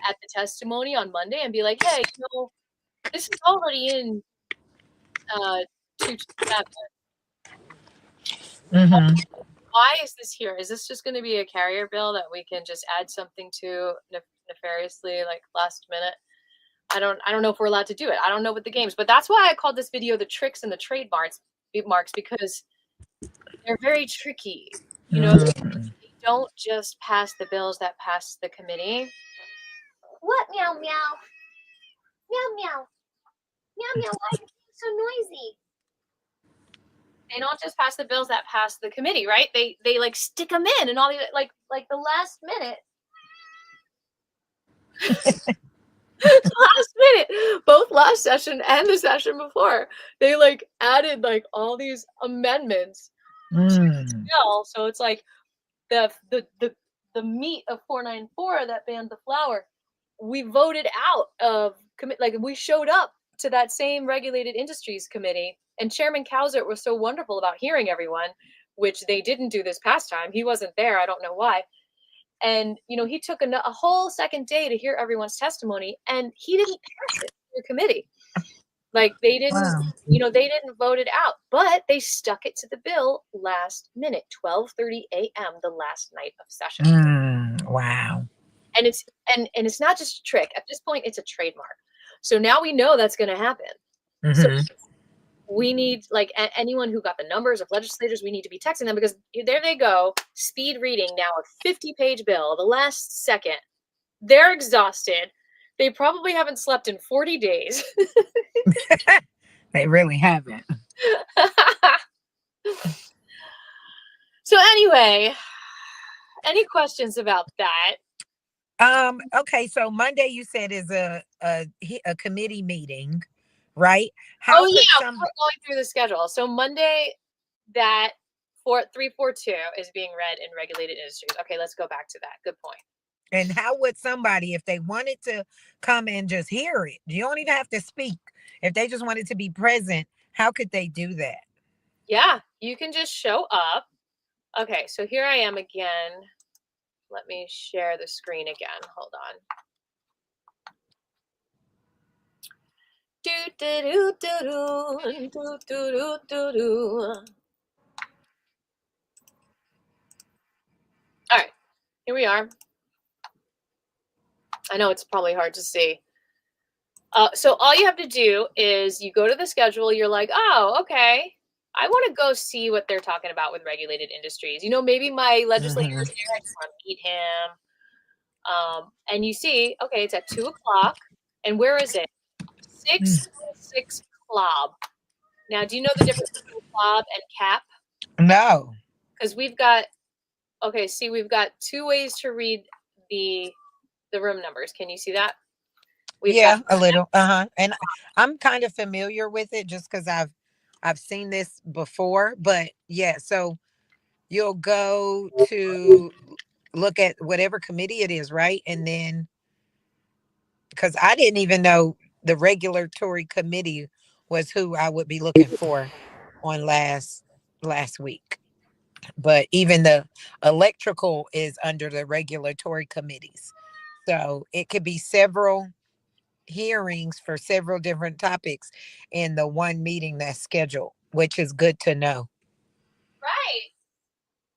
S1: at the testimony on Monday and be like, hey, this is already in 227. Why is this here? Is this just going to be a carrier bill that we can just add something to nefariously, like last minute? I don't know if we're allowed to do it. I don't know what the games, but that's why I called this video "The Tricks and the Trademarks," because they're very tricky. You know, they don't just pass the bills that pass the committee. What? Meow meow. Meow meow. Meow meow. Why are you so noisy? They don't just pass the bills that pass the committee, right? They like stick them in and all the like the last minute. Last minute, both last session and the session before, they like added like all these amendments to the bill. So it's like the meat of 494 that banned the flower, we voted out of like we showed up to that same regulated industries committee, and Chairman Cowsert was so wonderful about hearing everyone, which they didn't do this past time. He wasn't there. I don't know why. And, he took a whole second day to hear everyone's testimony, and he didn't pass it to the committee. Like they didn't, they didn't vote it out, but they stuck it to the bill last minute, 12:30 a.m., the last night of session.
S2: Wow.
S1: And it's not just a trick. At this point, it's a trademark. So now we know that's going to happen. So we need, like, anyone who got the numbers of legislators, we need to be texting them, because there they go, speed reading now a 50-page bill, the last second. They're exhausted. They probably haven't slept in 40 days.
S2: They really haven't.
S1: So anyway, any questions about that?
S2: Okay, so Monday you said is a committee meeting, right?
S1: We're going through the schedule. So Monday, that 342 is being read in regulated industries. Okay, let's go back to that. Good point.
S2: And how would somebody, if they wanted to come and just hear it, you don't even have to speak. If they just wanted to be present, how could they do that?
S1: Yeah, you can just show up. Okay, so here I am again. Let me share the screen again. Hold on. All right, here we are. I know it's probably hard to see. So all you have to do is you go to the schedule. You're like, oh, okay. I want to go see what they're talking about with regulated industries. Maybe my legislator is there. I just want to meet him. And you see, okay, it's at 2 o'clock. And where is it? 606 Club. Now, do you know the difference between club and cap?
S2: No.
S1: Because we've got Okay, see, we've got 2 ways to read the room numbers. Can you see that? We've got
S2: Yeah, a little. And I'm kind of familiar with it just because I've seen this before. But yeah, so you'll go to look at whatever committee it is, right? And then because I didn't even know the regulatory committee was who I would be looking for on last week. But even the electrical is under the regulatory committees. So it could be several hearings for several different topics in the one meeting that's scheduled, which is good to know.
S1: right.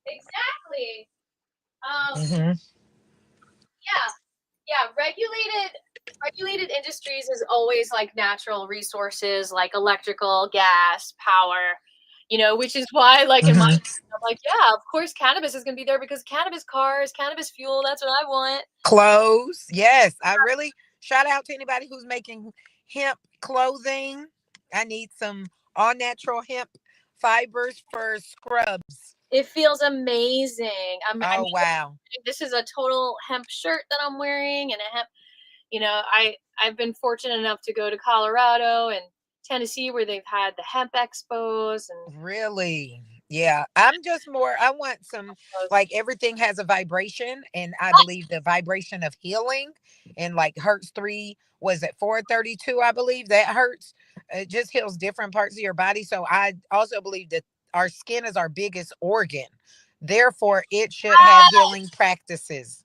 S1: Exactly.
S2: Hmm.
S1: Yeah. Yeah, regulated industries is always like natural resources like electrical, gas, power, which is why like in my
S2: Hmm.
S1: I'm like, yeah, of course cannabis is going to be there because cannabis cars, cannabis fuel, that's what I want.
S2: Clothes. Yes. I really shout out to anybody who's making hemp clothing. I need some all natural hemp fibers for scrubs.
S1: It feels amazing. I
S2: Oh,
S1: mean,
S2: wow.
S1: this is a total hemp shirt that I'm wearing and a hemp, I've been fortunate enough to go to Colorado and Tennessee where they've had the hemp expos and
S2: Really? Yeah. I'm just more, I want some, like everything has a vibration, and I believe the vibration of healing and like Hertz 3 was at 432, I believe that hurts. It just heals different parts of your body. So I also believe that our skin is our biggest organ. Therefore, it should have healing practices.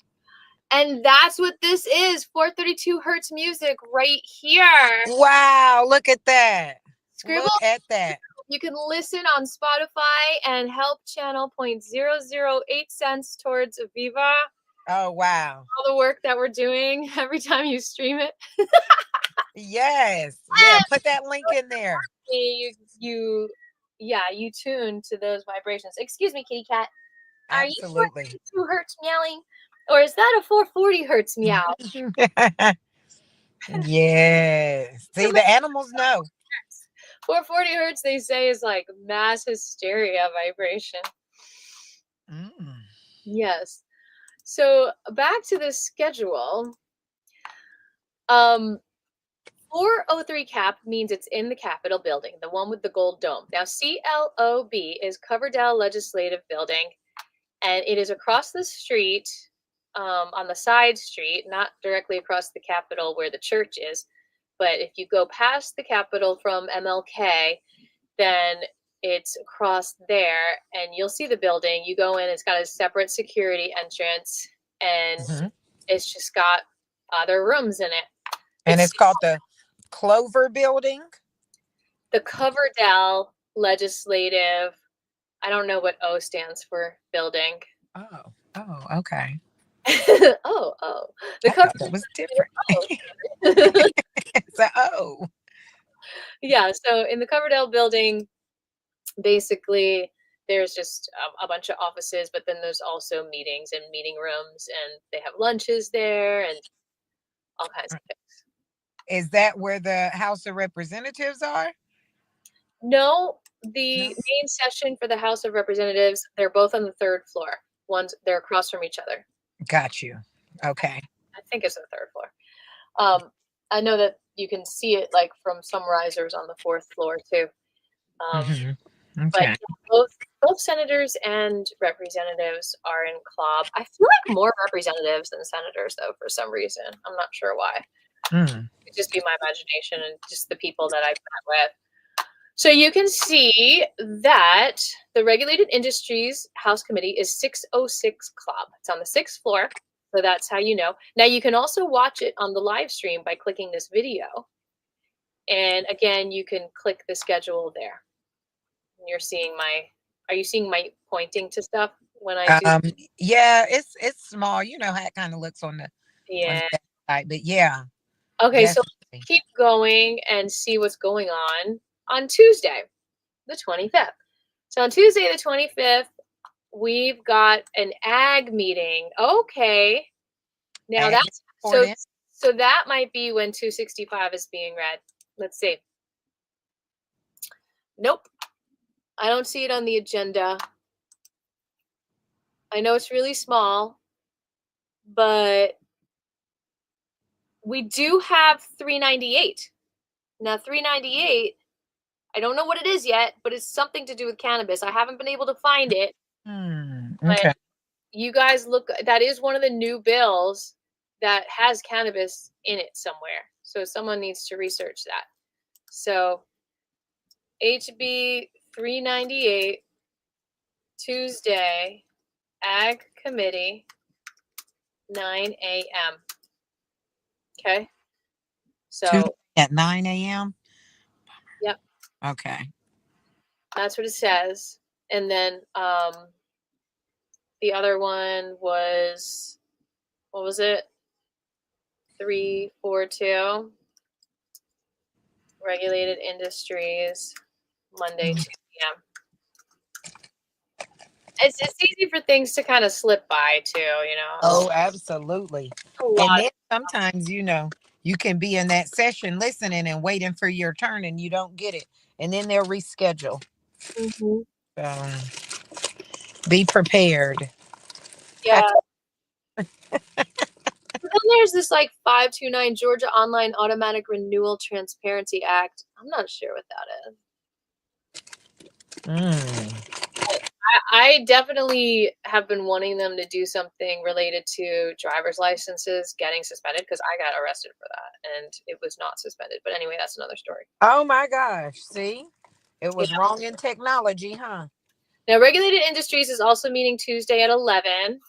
S1: And that's what this is. 432 hertz music right here.
S2: Wow. Look at that.
S1: Scribble.
S2: Look at that.
S1: You can listen on Spotify and help channel 0.008 cents towards Aviva.
S2: Oh, wow.
S1: All the work that we're doing every time you stream it.
S2: Yes. Yeah. Put that link in there.
S1: You tune to those vibrations. Excuse me, kitty cat. Are you
S2: Absolutely.
S1: 432 hertz meowing? Or is that a 440 hertz meow?
S2: Yes. See, the animals know.
S1: 440 hertz, they say, is like mass hysteria vibration.
S2: Mm.
S1: Yes. So back to the schedule. 403 cap means it's in the Capitol building, the one with the gold dome. Now, CLOB is Coverdell Legislative Building, and it is across the street, on the side street, not directly across the Capitol where the church is. But if you go past the Capitol from MLK, then it's across there, and you'll see the building. You go in, it's got a separate security entrance, and
S2: Mhm.
S1: it's just got other rooms in it.
S2: And
S1: It's
S2: it's called the Clover Building.
S1: the Coverdell Legislative. I don't know what O stands for building.
S2: Oh, okay.
S1: Oh. The
S2: I thought
S1: Coverdell
S2: that was different.
S1: O.
S2: So, oh.
S1: Yeah, so in the Coverdell building, basically there's just a bunch of offices, but then there's also meetings and meeting rooms, and they have lunches there and all kinds of things.
S2: Is that where the House of Representatives are?
S1: No,
S2: No.
S1: the main session for the House of Representatives, they're both on the 3rd floor. They're across from each other.
S2: Got you. Okay.
S1: I think it's the 3rd floor. I know that you can see it like from some risers on the 4th floor too.
S2: Mhm.
S1: But
S2: Okay.
S1: both senators and representatives are in club. I feel like more representatives than senators, though, for some reason. I'm not sure why.
S2: Mm.
S1: It could just be my imagination and just the people that I've met with. So you can see that the Regulated Industries House Committee is 606 Club. It's on the 6th floor, so that's how you know. Now you can also watch it on the live stream by clicking this video. And again, you can click the schedule there. And you're seeing are you seeing my pointing to stuff when I do?
S2: Um, yeah, it's small. You know how it kind of looks on the
S1: Yeah.
S2: side, but yeah,
S1: Okay, so
S2: definitely.
S1: keep going and see what's going on Tuesday, the 25th. So on Tuesday, the 25th, we've got an ag meeting. Okay. Now
S2: Ag
S1: that's
S2: important.
S1: so that might be when 265 is being read. Let's see. Nope. I don't see it on the agenda. I know it's really small, but we do have 398. Now 398, I don't know what it is yet, but it's something to do with cannabis. I haven't been able to find it.
S2: Okay.
S1: But you guys look, that is one of the new bills that has cannabis in it somewhere. So someone needs to research that. So HB 398, Tuesday, Ag Committee, 9 a.m. Okay.
S2: Tuesday
S1: So,
S2: at 9 a.m.
S1: yep,
S2: Okay.
S1: that's what it says. And then the other one was, what was it? 342, regulated industries, Monday, 2 p.m. It's easy for things to kind of slip by too, you know.
S2: Oh, absolutely.
S1: A
S2: And
S1: lot
S2: then sometimes, you can be in that session listening and waiting for your turn and you don't get it. And then they'll reschedule.
S1: of. Mm-hmm.
S2: Be prepared.
S1: Yeah. But then there's this like 529 Georgia Online Automatic Renewal Transparency Act. I'm not sure what that is.
S2: Mm.
S1: I definitely have been wanting them to do something related to driver's licenses getting suspended because I got arrested for that and it was not suspended. But anyway, that's another story.
S2: Oh my gosh. See? It was
S1: Yeah.
S2: wrong in technology, huh?
S1: Now, regulated industries is also meeting Tuesday at 11,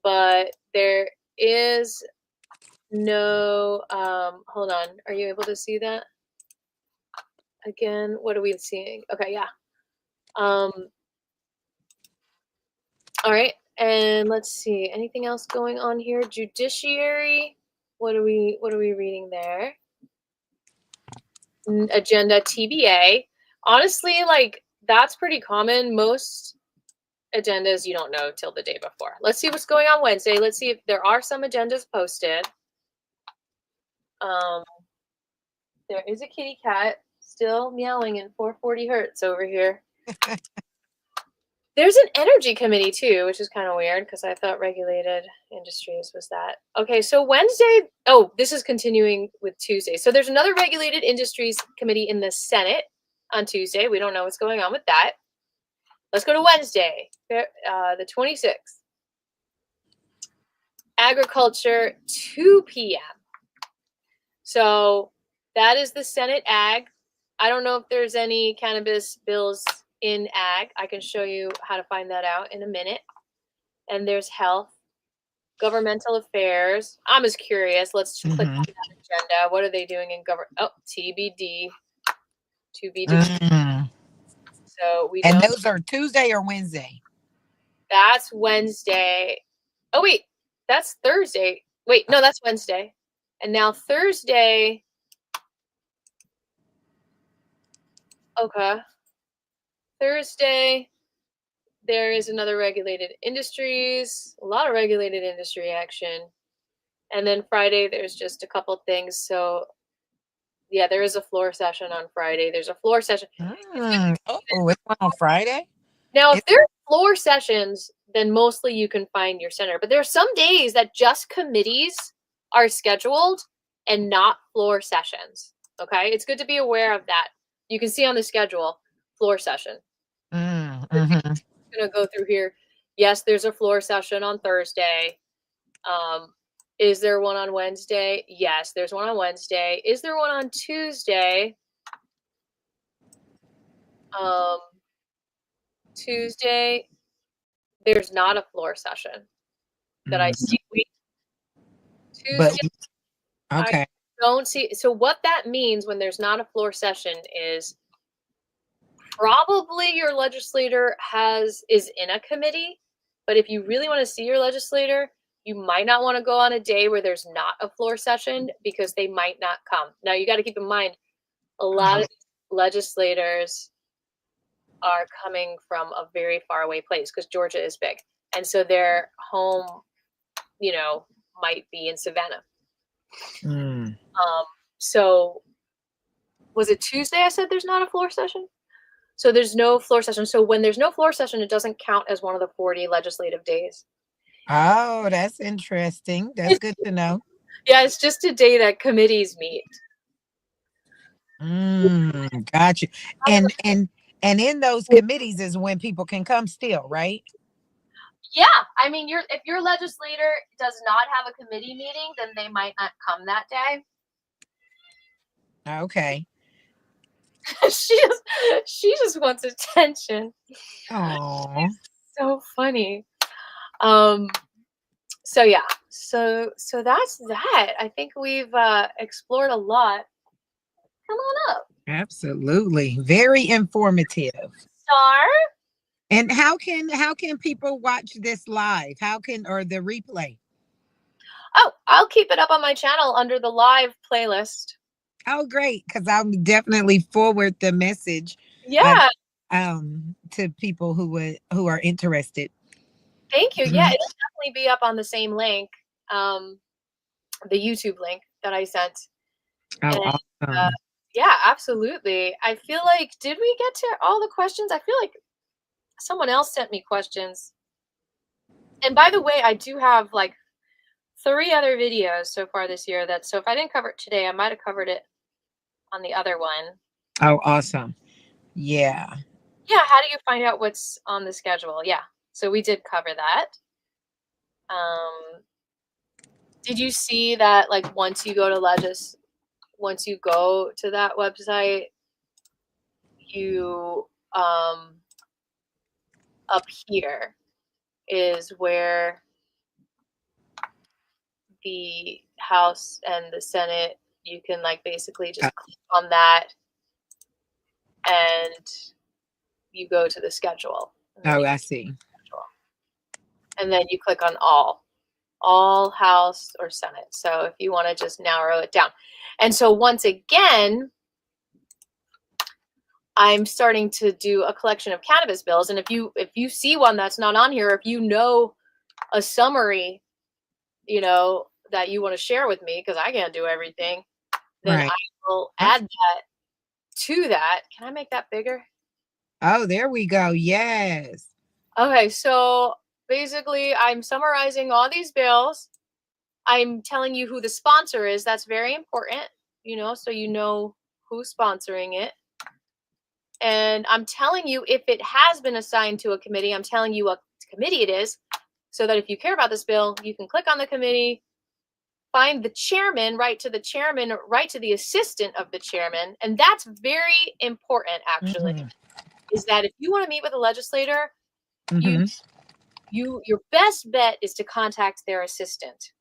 S1: but there is no, hold on. Are you able to see that? Again, what are we seeing? Okay, yeah. All right, and let's see. Anything else going on here? Judiciary. What are we reading there? Agenda TBA. Honestly, like that's pretty common. Most agendas you don't know till the day before. Let's see what's going on Wednesday. Let's see if there are some agendas posted. There is a kitty cat still meowing in 440 hertz over here. There's an energy committee too, which is kind of weird because I thought regulated industries was that. Okay, so Wednesday, oh, this is continuing with Tuesday. So there's another regulated industries committee in the Senate on Tuesday. We don't know what's going on with that. Let's go to Wednesday, the 26th. Agriculture, 2 p.m. So that is the Senate Ag. I don't know if there's any cannabis bills in Ag. I can show you how to find that out in a minute. And there's Health, Governmental Affairs. I'm just curious. Let's click on that agenda. What are they doing in government? Oh, TBD, to be determined. So we
S2: And
S1: don't.
S2: those are Tuesday or Wednesday?
S1: That's Wednesday. Oh, wait. That's Thursday. Wait, no, that's Wednesday. And now Thursday. Okay. Thursday, there is another regulated industries, a lot of regulated industry action. And then Friday, there's just a couple things. So, yeah, there is a floor session on Friday. There's a floor session.
S2: Oh, it's on Friday?
S1: Now, if there are floor sessions, then mostly you can find your center. But there are some days that just committees are scheduled and not floor sessions. Okay, it's good to be aware of that. You can see on the schedule, floor session. I'm gonna go through here. Yes, there's a floor session on Thursday. Is there one on Wednesday? Yes, there's one on Wednesday. Is there one on Tuesday? Tuesday, there's not a floor session that I see. Tuesday,
S2: okay.
S1: I don't see. So what that means when there's not a floor session is probably your legislator is in a committee. But if you really want to see your legislator, you might not want to go on a day where there's not a floor session because they might not come. Now you got to keep in mind a lot of legislators are coming from a very far away place because Georgia is big. And so their home, might be in Savannah. So was it Tuesday I said there's not a floor session? So there's no floor session. So when there's no floor session, it doesn't count as one of the 40 legislative days.
S2: Oh, that's interesting. That's good to know.
S1: Yeah, it's just a day that committees meet.
S2: Got you. And in those committees is when people can come still, right?
S1: Yeah, I mean, if your legislator does not have a committee meeting, then they might not come that day.
S2: Okay.
S1: she just wants attention.
S2: Oh,
S1: So funny. So yeah, so that's that. I think we've explored a lot. Come on up,
S2: absolutely. Very informative.
S1: Star.
S2: And how can people watch this live? Or the replay?
S1: Oh, I'll keep it up on my channel under the live playlist.
S2: Oh, great, because I'll definitely forward the message.
S1: Yeah.
S2: To people who are interested.
S1: Thank you. Yeah, it'll definitely be up on the same link, the YouTube link that I sent.
S2: Oh,
S1: And,
S2: awesome.
S1: yeah, absolutely. I feel like, did we get to all the questions? I feel like someone else sent me questions. And by the way, I do have like 3 other videos so far this year so if I didn't cover it today, I might have covered it on the other one.
S2: Oh, awesome. Yeah.
S1: Yeah, how do you find out what's on the schedule? Yeah, so we did cover that. Did you see that, like, once you go to that website, you up here is where the House and the Senate, you can like basically just click on that and you go to the schedule.
S2: Oh, I see.
S1: And then you click on all House or Senate. So if you want to just narrow it down. And so once again, I'm starting to do a collection of cannabis bills. And if you see one that's not on here, if you know a summary, that you want to share with me, because I can't do everything, then
S2: right.
S1: I will add that to that. Can I make that bigger?
S2: Oh, there we go. Yes.
S1: Okay, so basically I'm summarizing all these bills. I'm telling you who the sponsor is. That's very important, so you know who's sponsoring it. And I'm telling you, if it has been assigned to a committee, I'm telling you what committee it is, so that if you care about this bill, you can click on the committee, find the chairman, write to the chairman, write to the assistant of the chairman. And that's very important, actually, is that if you want to meet with a legislator, your best bet is to contact their assistant.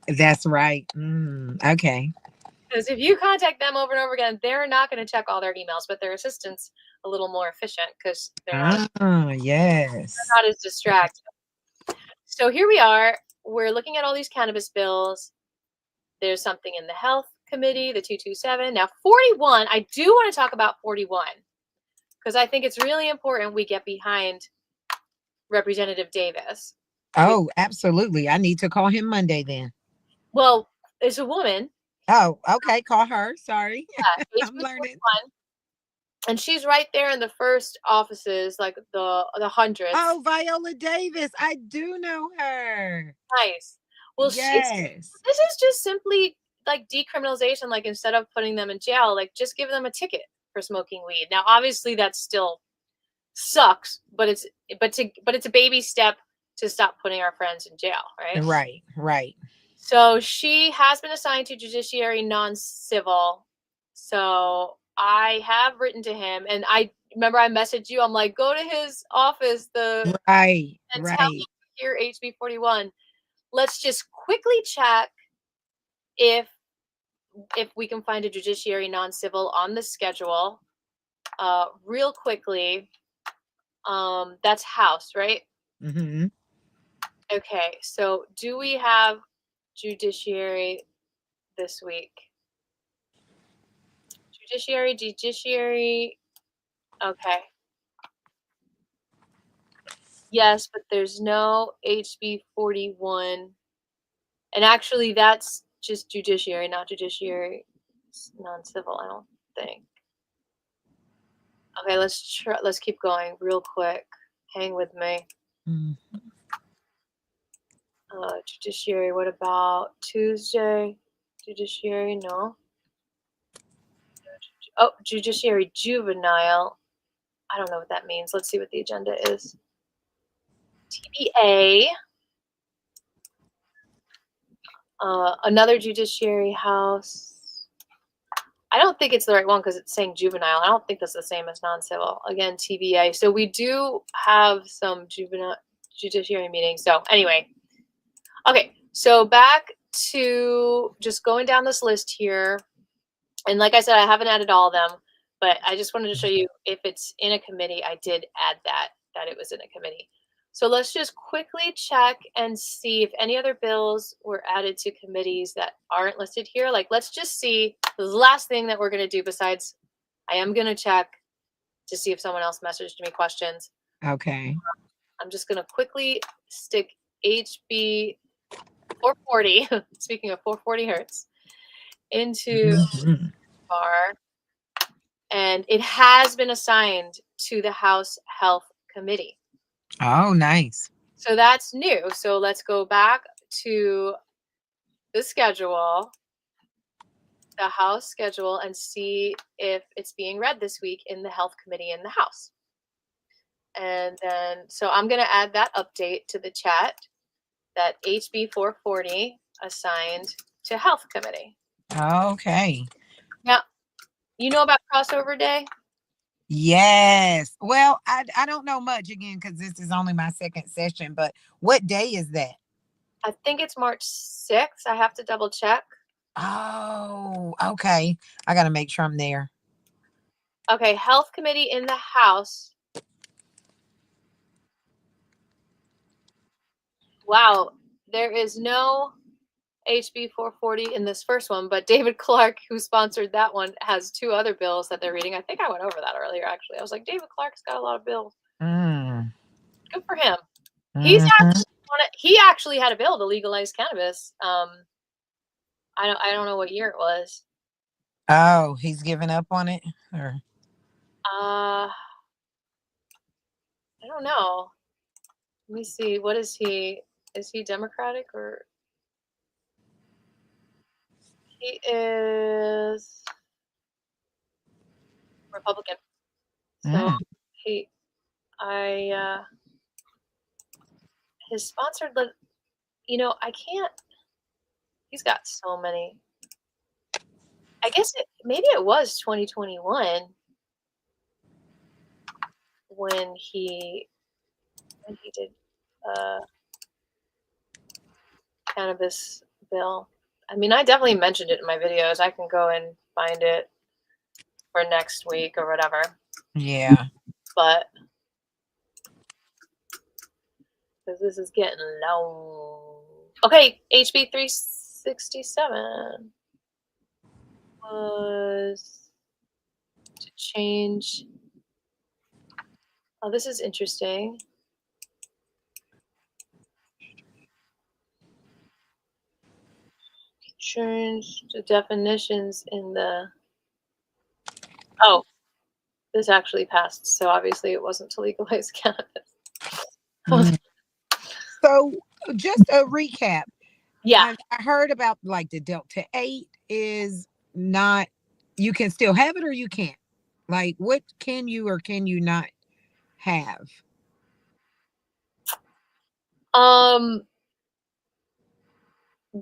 S2: That's right. Okay.
S1: Because if you contact them over and over again, they're not going to check all their emails, but their assistant's a little more efficient because they're not as distracted. So here we are. We're looking at all these cannabis bills. There's something in the health committee, the 227. Now 41, I do want to talk about 41 because I think it's really important we get behind Representative Davis.
S2: Oh, absolutely. I need to call him Monday then.
S1: Well, it's a woman.
S2: Oh, okay. Call her. Sorry.
S1: Yeah,
S2: I'm learning.
S1: And she's right there in the first offices, like the hundreds.
S2: Oh, Viola Davis. I do know her.
S1: Nice. Well,
S2: yes.
S1: This is just simply like decriminalization. Like, instead of putting them in jail, like, just give them a ticket for smoking weed. Now, obviously, that still sucks, but it's a baby step to stop putting our friends in jail, right?
S2: Right.
S1: So she has been assigned to judiciary non-civil. So I have written to him, and I remember I messaged you. I'm like, go to his office, and tell him here HB 41. Let's just quickly check if we can find a judiciary non-civil on the schedule, real quickly. That's House, right? Okay, so do we have judiciary this week? Judiciary. Okay. Yes, but there's no HB 41. And actually, that's just judiciary, not judiciary non-civil, I don't think. Okay, let's keep going real quick. Hang with me.
S2: Mm.
S1: Judiciary, what about Tuesday? Judiciary, no. Oh, judiciary juvenile. I don't know what that means. Let's see what the agenda is. TBA. Another judiciary house. I don't think it's the right one because it's saying juvenile. I don't think that's the same as non-civil. Again, TBA. So we do have some juvenile judiciary meetings. So anyway, okay. So back to just going down this list here. And like I said, I haven't added all of them, but I just wanted to show you if it's in a committee. I did add that it was in a committee. So let's just quickly check and see if any other bills were added to committees that aren't listed here. Like, let's just see the last thing that we're going to do besides I am going to check to see if someone else messaged me questions.
S2: Okay.
S1: I'm just going to quickly stick HB 440, speaking of 440 hertz, into bar, and it has been assigned to the House Health Committee.
S2: Oh, nice.
S1: So that's new. So let's go back to the schedule, the House schedule, and see if it's being read this week in the Health Committee in the House. And then, so I'm going to add that update to the chat, that HB 440 assigned to Health Committee.
S2: Okay.
S1: Now, you know about crossover day?
S2: Yes. Well, I don't know much again because this is only my second session, but what day is that?
S1: I think it's March 6th. I have to double check.
S2: Oh, okay. I got to make sure I'm there.
S1: Okay, Health Committee in the House. Wow, there is no HB 440 in this first one, but David Clark, who sponsored that one, has two other bills that they're reading. I think I went over that earlier, actually. I was like, David Clark's got a lot of bills. Good for him. He's actually he actually had a bill to legalize cannabis. I don't know what year it was.
S2: Oh, he's given up on it? Or
S1: I don't know. Let me see. What is he? Is he Democratic or? He is Republican. So his sponsored, I can't, he's got so many. I guess maybe it was 2021 when he did cannabis bill. I mean, I definitely mentioned it in my videos. I can go and find it for next week or whatever.
S2: Yeah.
S1: But because this is getting long. Okay, HB 367 was to change. Oh, this is interesting. Change the definitions in the. Oh, this actually passed, so obviously it wasn't to legalize cannabis.
S2: So, just a recap.
S1: Yeah.
S2: I heard about like the Delta 8 is not, you can still have it or you can't. Like, what can you or can you not have?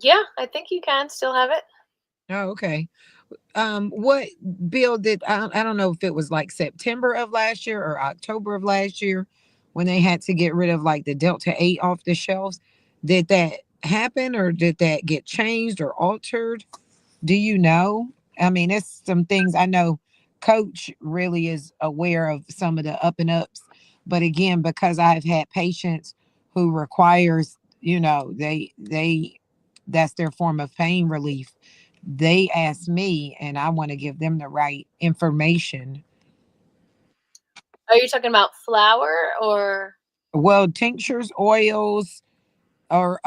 S1: Yeah, I think you can still have it.
S2: Oh, okay. What bill did I don't know if it was like September of last year or October of last year when they had to get rid of like the Delta 8 off the shelves? Did that happen or did that get changed or altered? Do you know? I mean, it's some things I know Coach really is aware of some of the up and ups. But again, because I've had patients who requires, they that's their form of pain relief. They ask me and I want to give them the right information.
S1: Are you talking about flour or?
S2: Well, tinctures, oils, or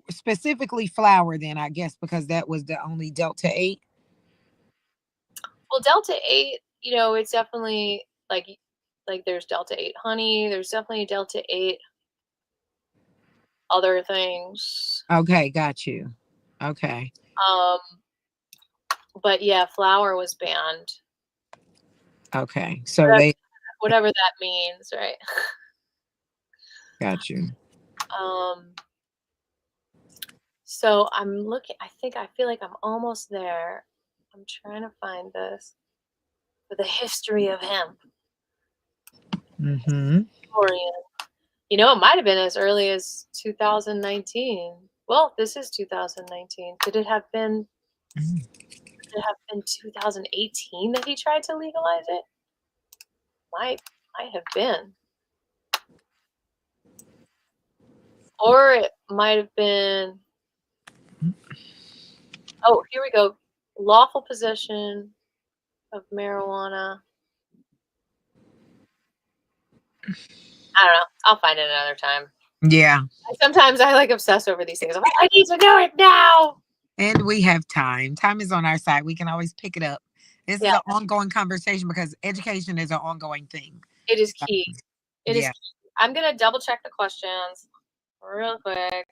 S2: specifically flour then, I guess, because that was the only Delta 8.
S1: Well, Delta 8, it's definitely like there's Delta 8 honey. There's definitely Delta 8 other things.
S2: Okay, got you. Okay.
S1: But yeah, flour was banned.
S2: Okay. So they
S1: whatever that means, right?
S2: got you.
S1: So I'm looking, I feel like I'm almost there. I'm trying to find this for the history of hemp.
S2: Mm-hmm.
S1: You know, it might have been as early as 2019. Well, this is 2019. Could it have been 2018 that he tried to legalize it? Might have been. Or it might have been. Oh, here we go. Lawful possession of marijuana. I don't know. I'll find it another time.
S2: Yeah.
S1: Sometimes I like obsess over these things. I'm like, I need to know it now.
S2: And we have time. Time is on our side. We can always pick it up. This is an ongoing conversation because education is an ongoing thing.
S1: It is key. It is key. I'm going to double check the questions real quick.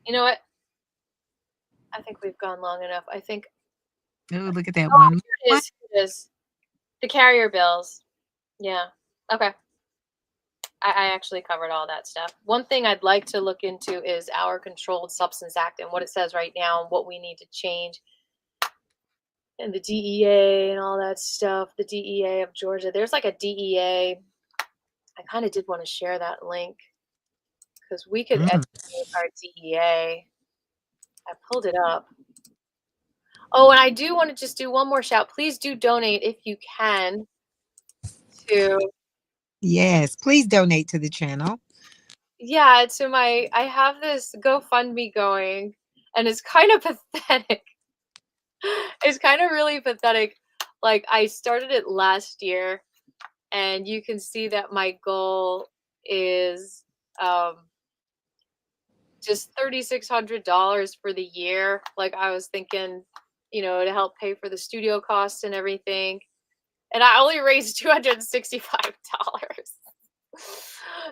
S1: You know what? I think we've gone long enough. I think.
S2: Oh, look at that one.
S1: Here it is. The carrier bills. Yeah. Okay. I actually covered all that stuff. One thing I'd like to look into is our Controlled Substance Act and what it says right now and what we need to change. And the DEA and all that stuff. The DEA of Georgia. There's like a DEA. I kind of did want to share that link because we could educate our DEA. I pulled it up. Oh, and I do want to just do one more shout. Please do donate if you can to.
S2: Yes, please donate to the channel.
S1: Yeah, to I have this GoFundMe going, and it's kind of pathetic. It's kind of really pathetic. Like, I started it last year, and you can see that my goal is just $3,600 for the year. Like, I was thinking, you know, to help pay for the studio costs and everything. And I only raised $265.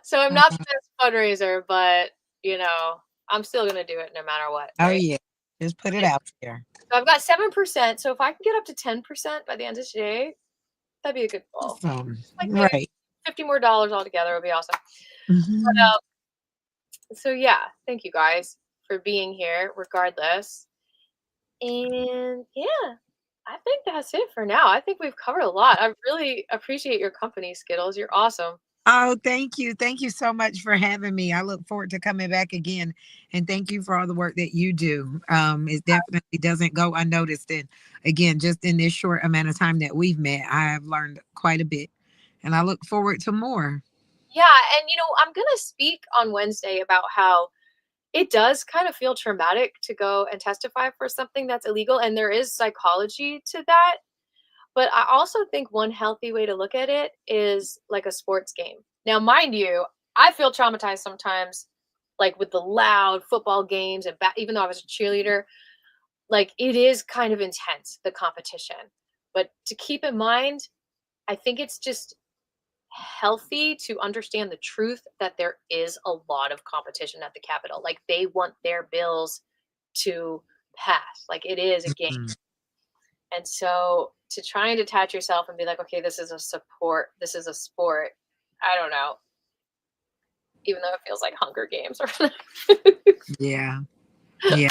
S1: So I'm not the best fundraiser, but, you know, I'm still going to do it no matter what.
S2: Oh,
S1: right?
S2: yeah. Just put it out there.
S1: So I've got 7%. So if I can get up to 10% by the end of today, that'd be a good goal.
S2: Awesome.
S1: Like
S2: right.
S1: $50 more altogether would be awesome.
S2: Mm-hmm.
S1: But, so, yeah, thank you guys for being here regardless. And, yeah. I think that's it for now. I think we've covered a lot. I really appreciate your company, Skittles. You're awesome.
S2: Oh, thank you. Thank you so much for having me. I look forward to coming back again. And thank you for all the work that you do. It definitely doesn't go unnoticed. And again, just in this short amount of time that we've met, I have learned quite a bit. And I look forward to more.
S1: Yeah. And, you know, I'm going to speak on Wednesday about how it does kind of feel traumatic to go and testify for something that's illegal. And there is psychology to that. But I also think one healthy way to look at it is like a sports game. Now, mind you, I feel traumatized sometimes, like with the loud football games and even though I was a cheerleader, like it is kind of intense, the competition. But to keep in mind, I think it's just healthy to understand the truth that there is a lot of competition at the Capitol. Like they want their bills to pass. Like it is a game.
S2: Mm-hmm.
S1: And so to try and detach yourself and be like, okay, this is a sport. I don't know. Even though it feels like Hunger Games or
S2: Yeah. Yeah.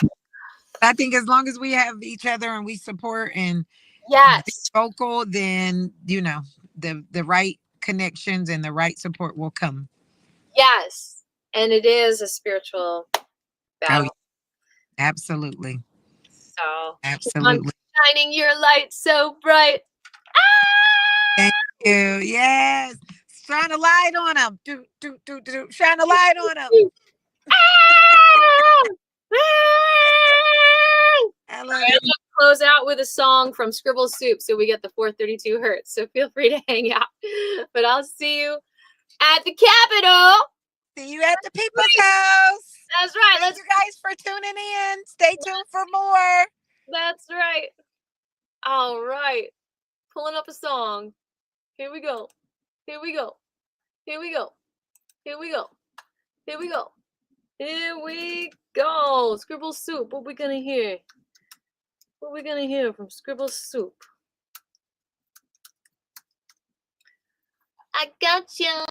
S2: I think as long as we have each other and we support and be vocal, then, you know, the right connections and the right support will come.
S1: Yes. And it is a spiritual battle.
S2: Oh, absolutely.
S1: So
S2: absolutely.
S1: Shining your light so bright.
S2: Thank you. Yes. Shine a light on them. Shine a light on them.
S1: I'm going to close out with a song from Scribble Soup so we get the 432 hertz. So feel free to hang out. But I'll see you at the Capitol.
S2: See you at the people's house.
S1: That's right.
S2: Thank you guys for tuning in. Stay tuned for more.
S1: That's right. All right. Pulling up a song. Here we go. Here we go. Here we go. Here we go. Here we go. Here we go. Scribble Soup. What we gonna hear? What we gonna hear from Scribble Soup? I got ya.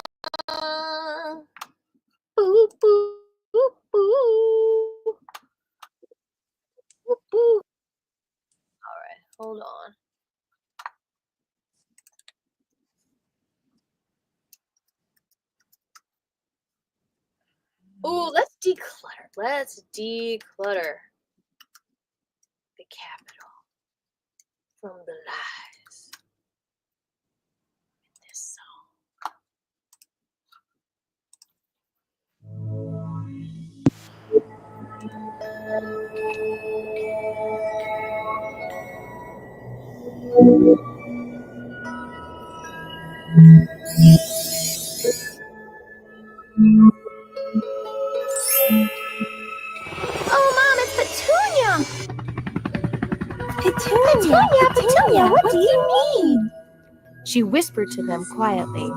S1: Boo, boo, boo, boo. Boo, boo. All right, hold on. Ooh, let's declutter. Let's declutter the capital from the lies in this song. Oh, Mom, it's Petunia! Petunia, what do you mean? She whispered to them quietly.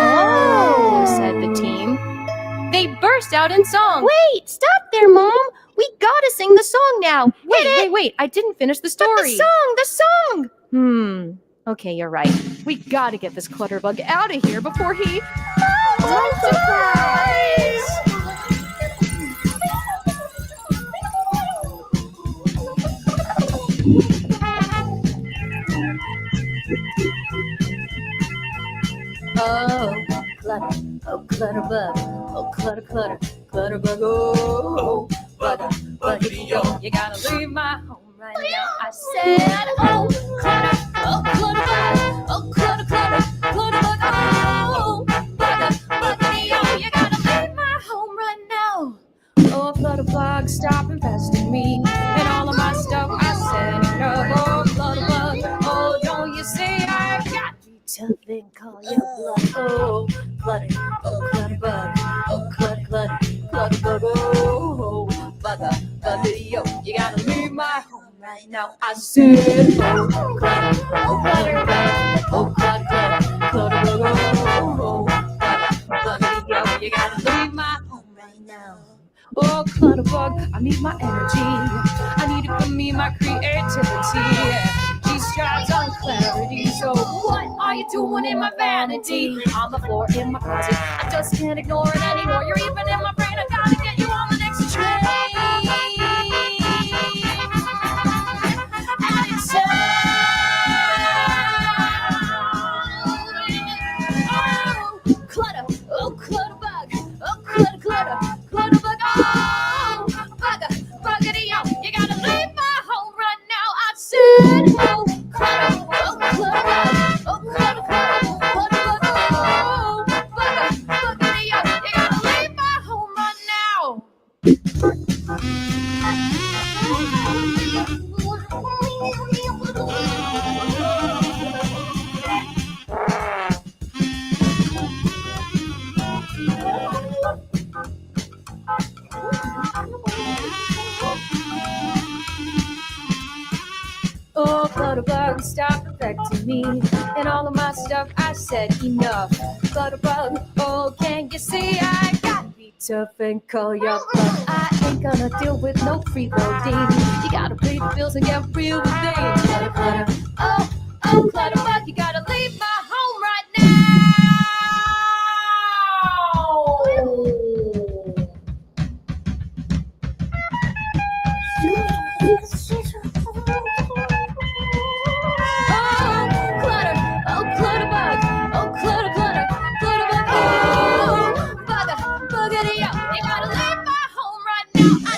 S1: Oh, said the team. They burst out in song. Wait, stop there, Mom. We gotta sing the song now. Wait. I didn't finish the story. But the song. Okay, you're right. We gotta get this clutterbug out of here before he multiplies. Oh, clutter, oh, clutterbug, oh, clutterbug, oh, buggity, yo, you gotta leave my home right now. I said, oh, clutter, oh, clutterbug, oh, clutterbug, oh, buggity, yo, you gotta leave my home right now. Oh, clutterbug, stop infesting me and all of my stuff. I said, oh, clutterbug, oh, don't you see I got tough and call your bluff. Oh, clutter, oh, clutterbug, oh, clutterbug, oh, buggity, yo, you gotta leave my home right now. I said, oh, clutter, oh, clutterbug, oh, clutterbug, oh, buggity, yo, you gotta leave my home right now. Oh, clutterbug, I need my energy. I need it for me, my creativity. These strides on clarity. So what are you doing in my vanity? On the floor in my closet, I just can't ignore it anymore. You're even in my brain, I gotta get you on the next train. And it's oh, clutter, oh, clutterbug, oh, clutterbug, oh, buggity, yo, you gotta leave my home right now. I said, oh, clutter, oh, clutterbug, oh, clutterbug, oh, buggity, yo, you gotta leave my home right now. Oh, clutterbug, stop affecting me and all of my stuff. I said enough. Clutterbug, oh, can't you see I gotta be tough and call your bluff. I ain't gonna deal with no freeloading. You gotta pay the bills and get real with things. Clutter, oh, clutterbug, you gotta leave my home right now. Buggity, yo, you gotta leave my home right now. I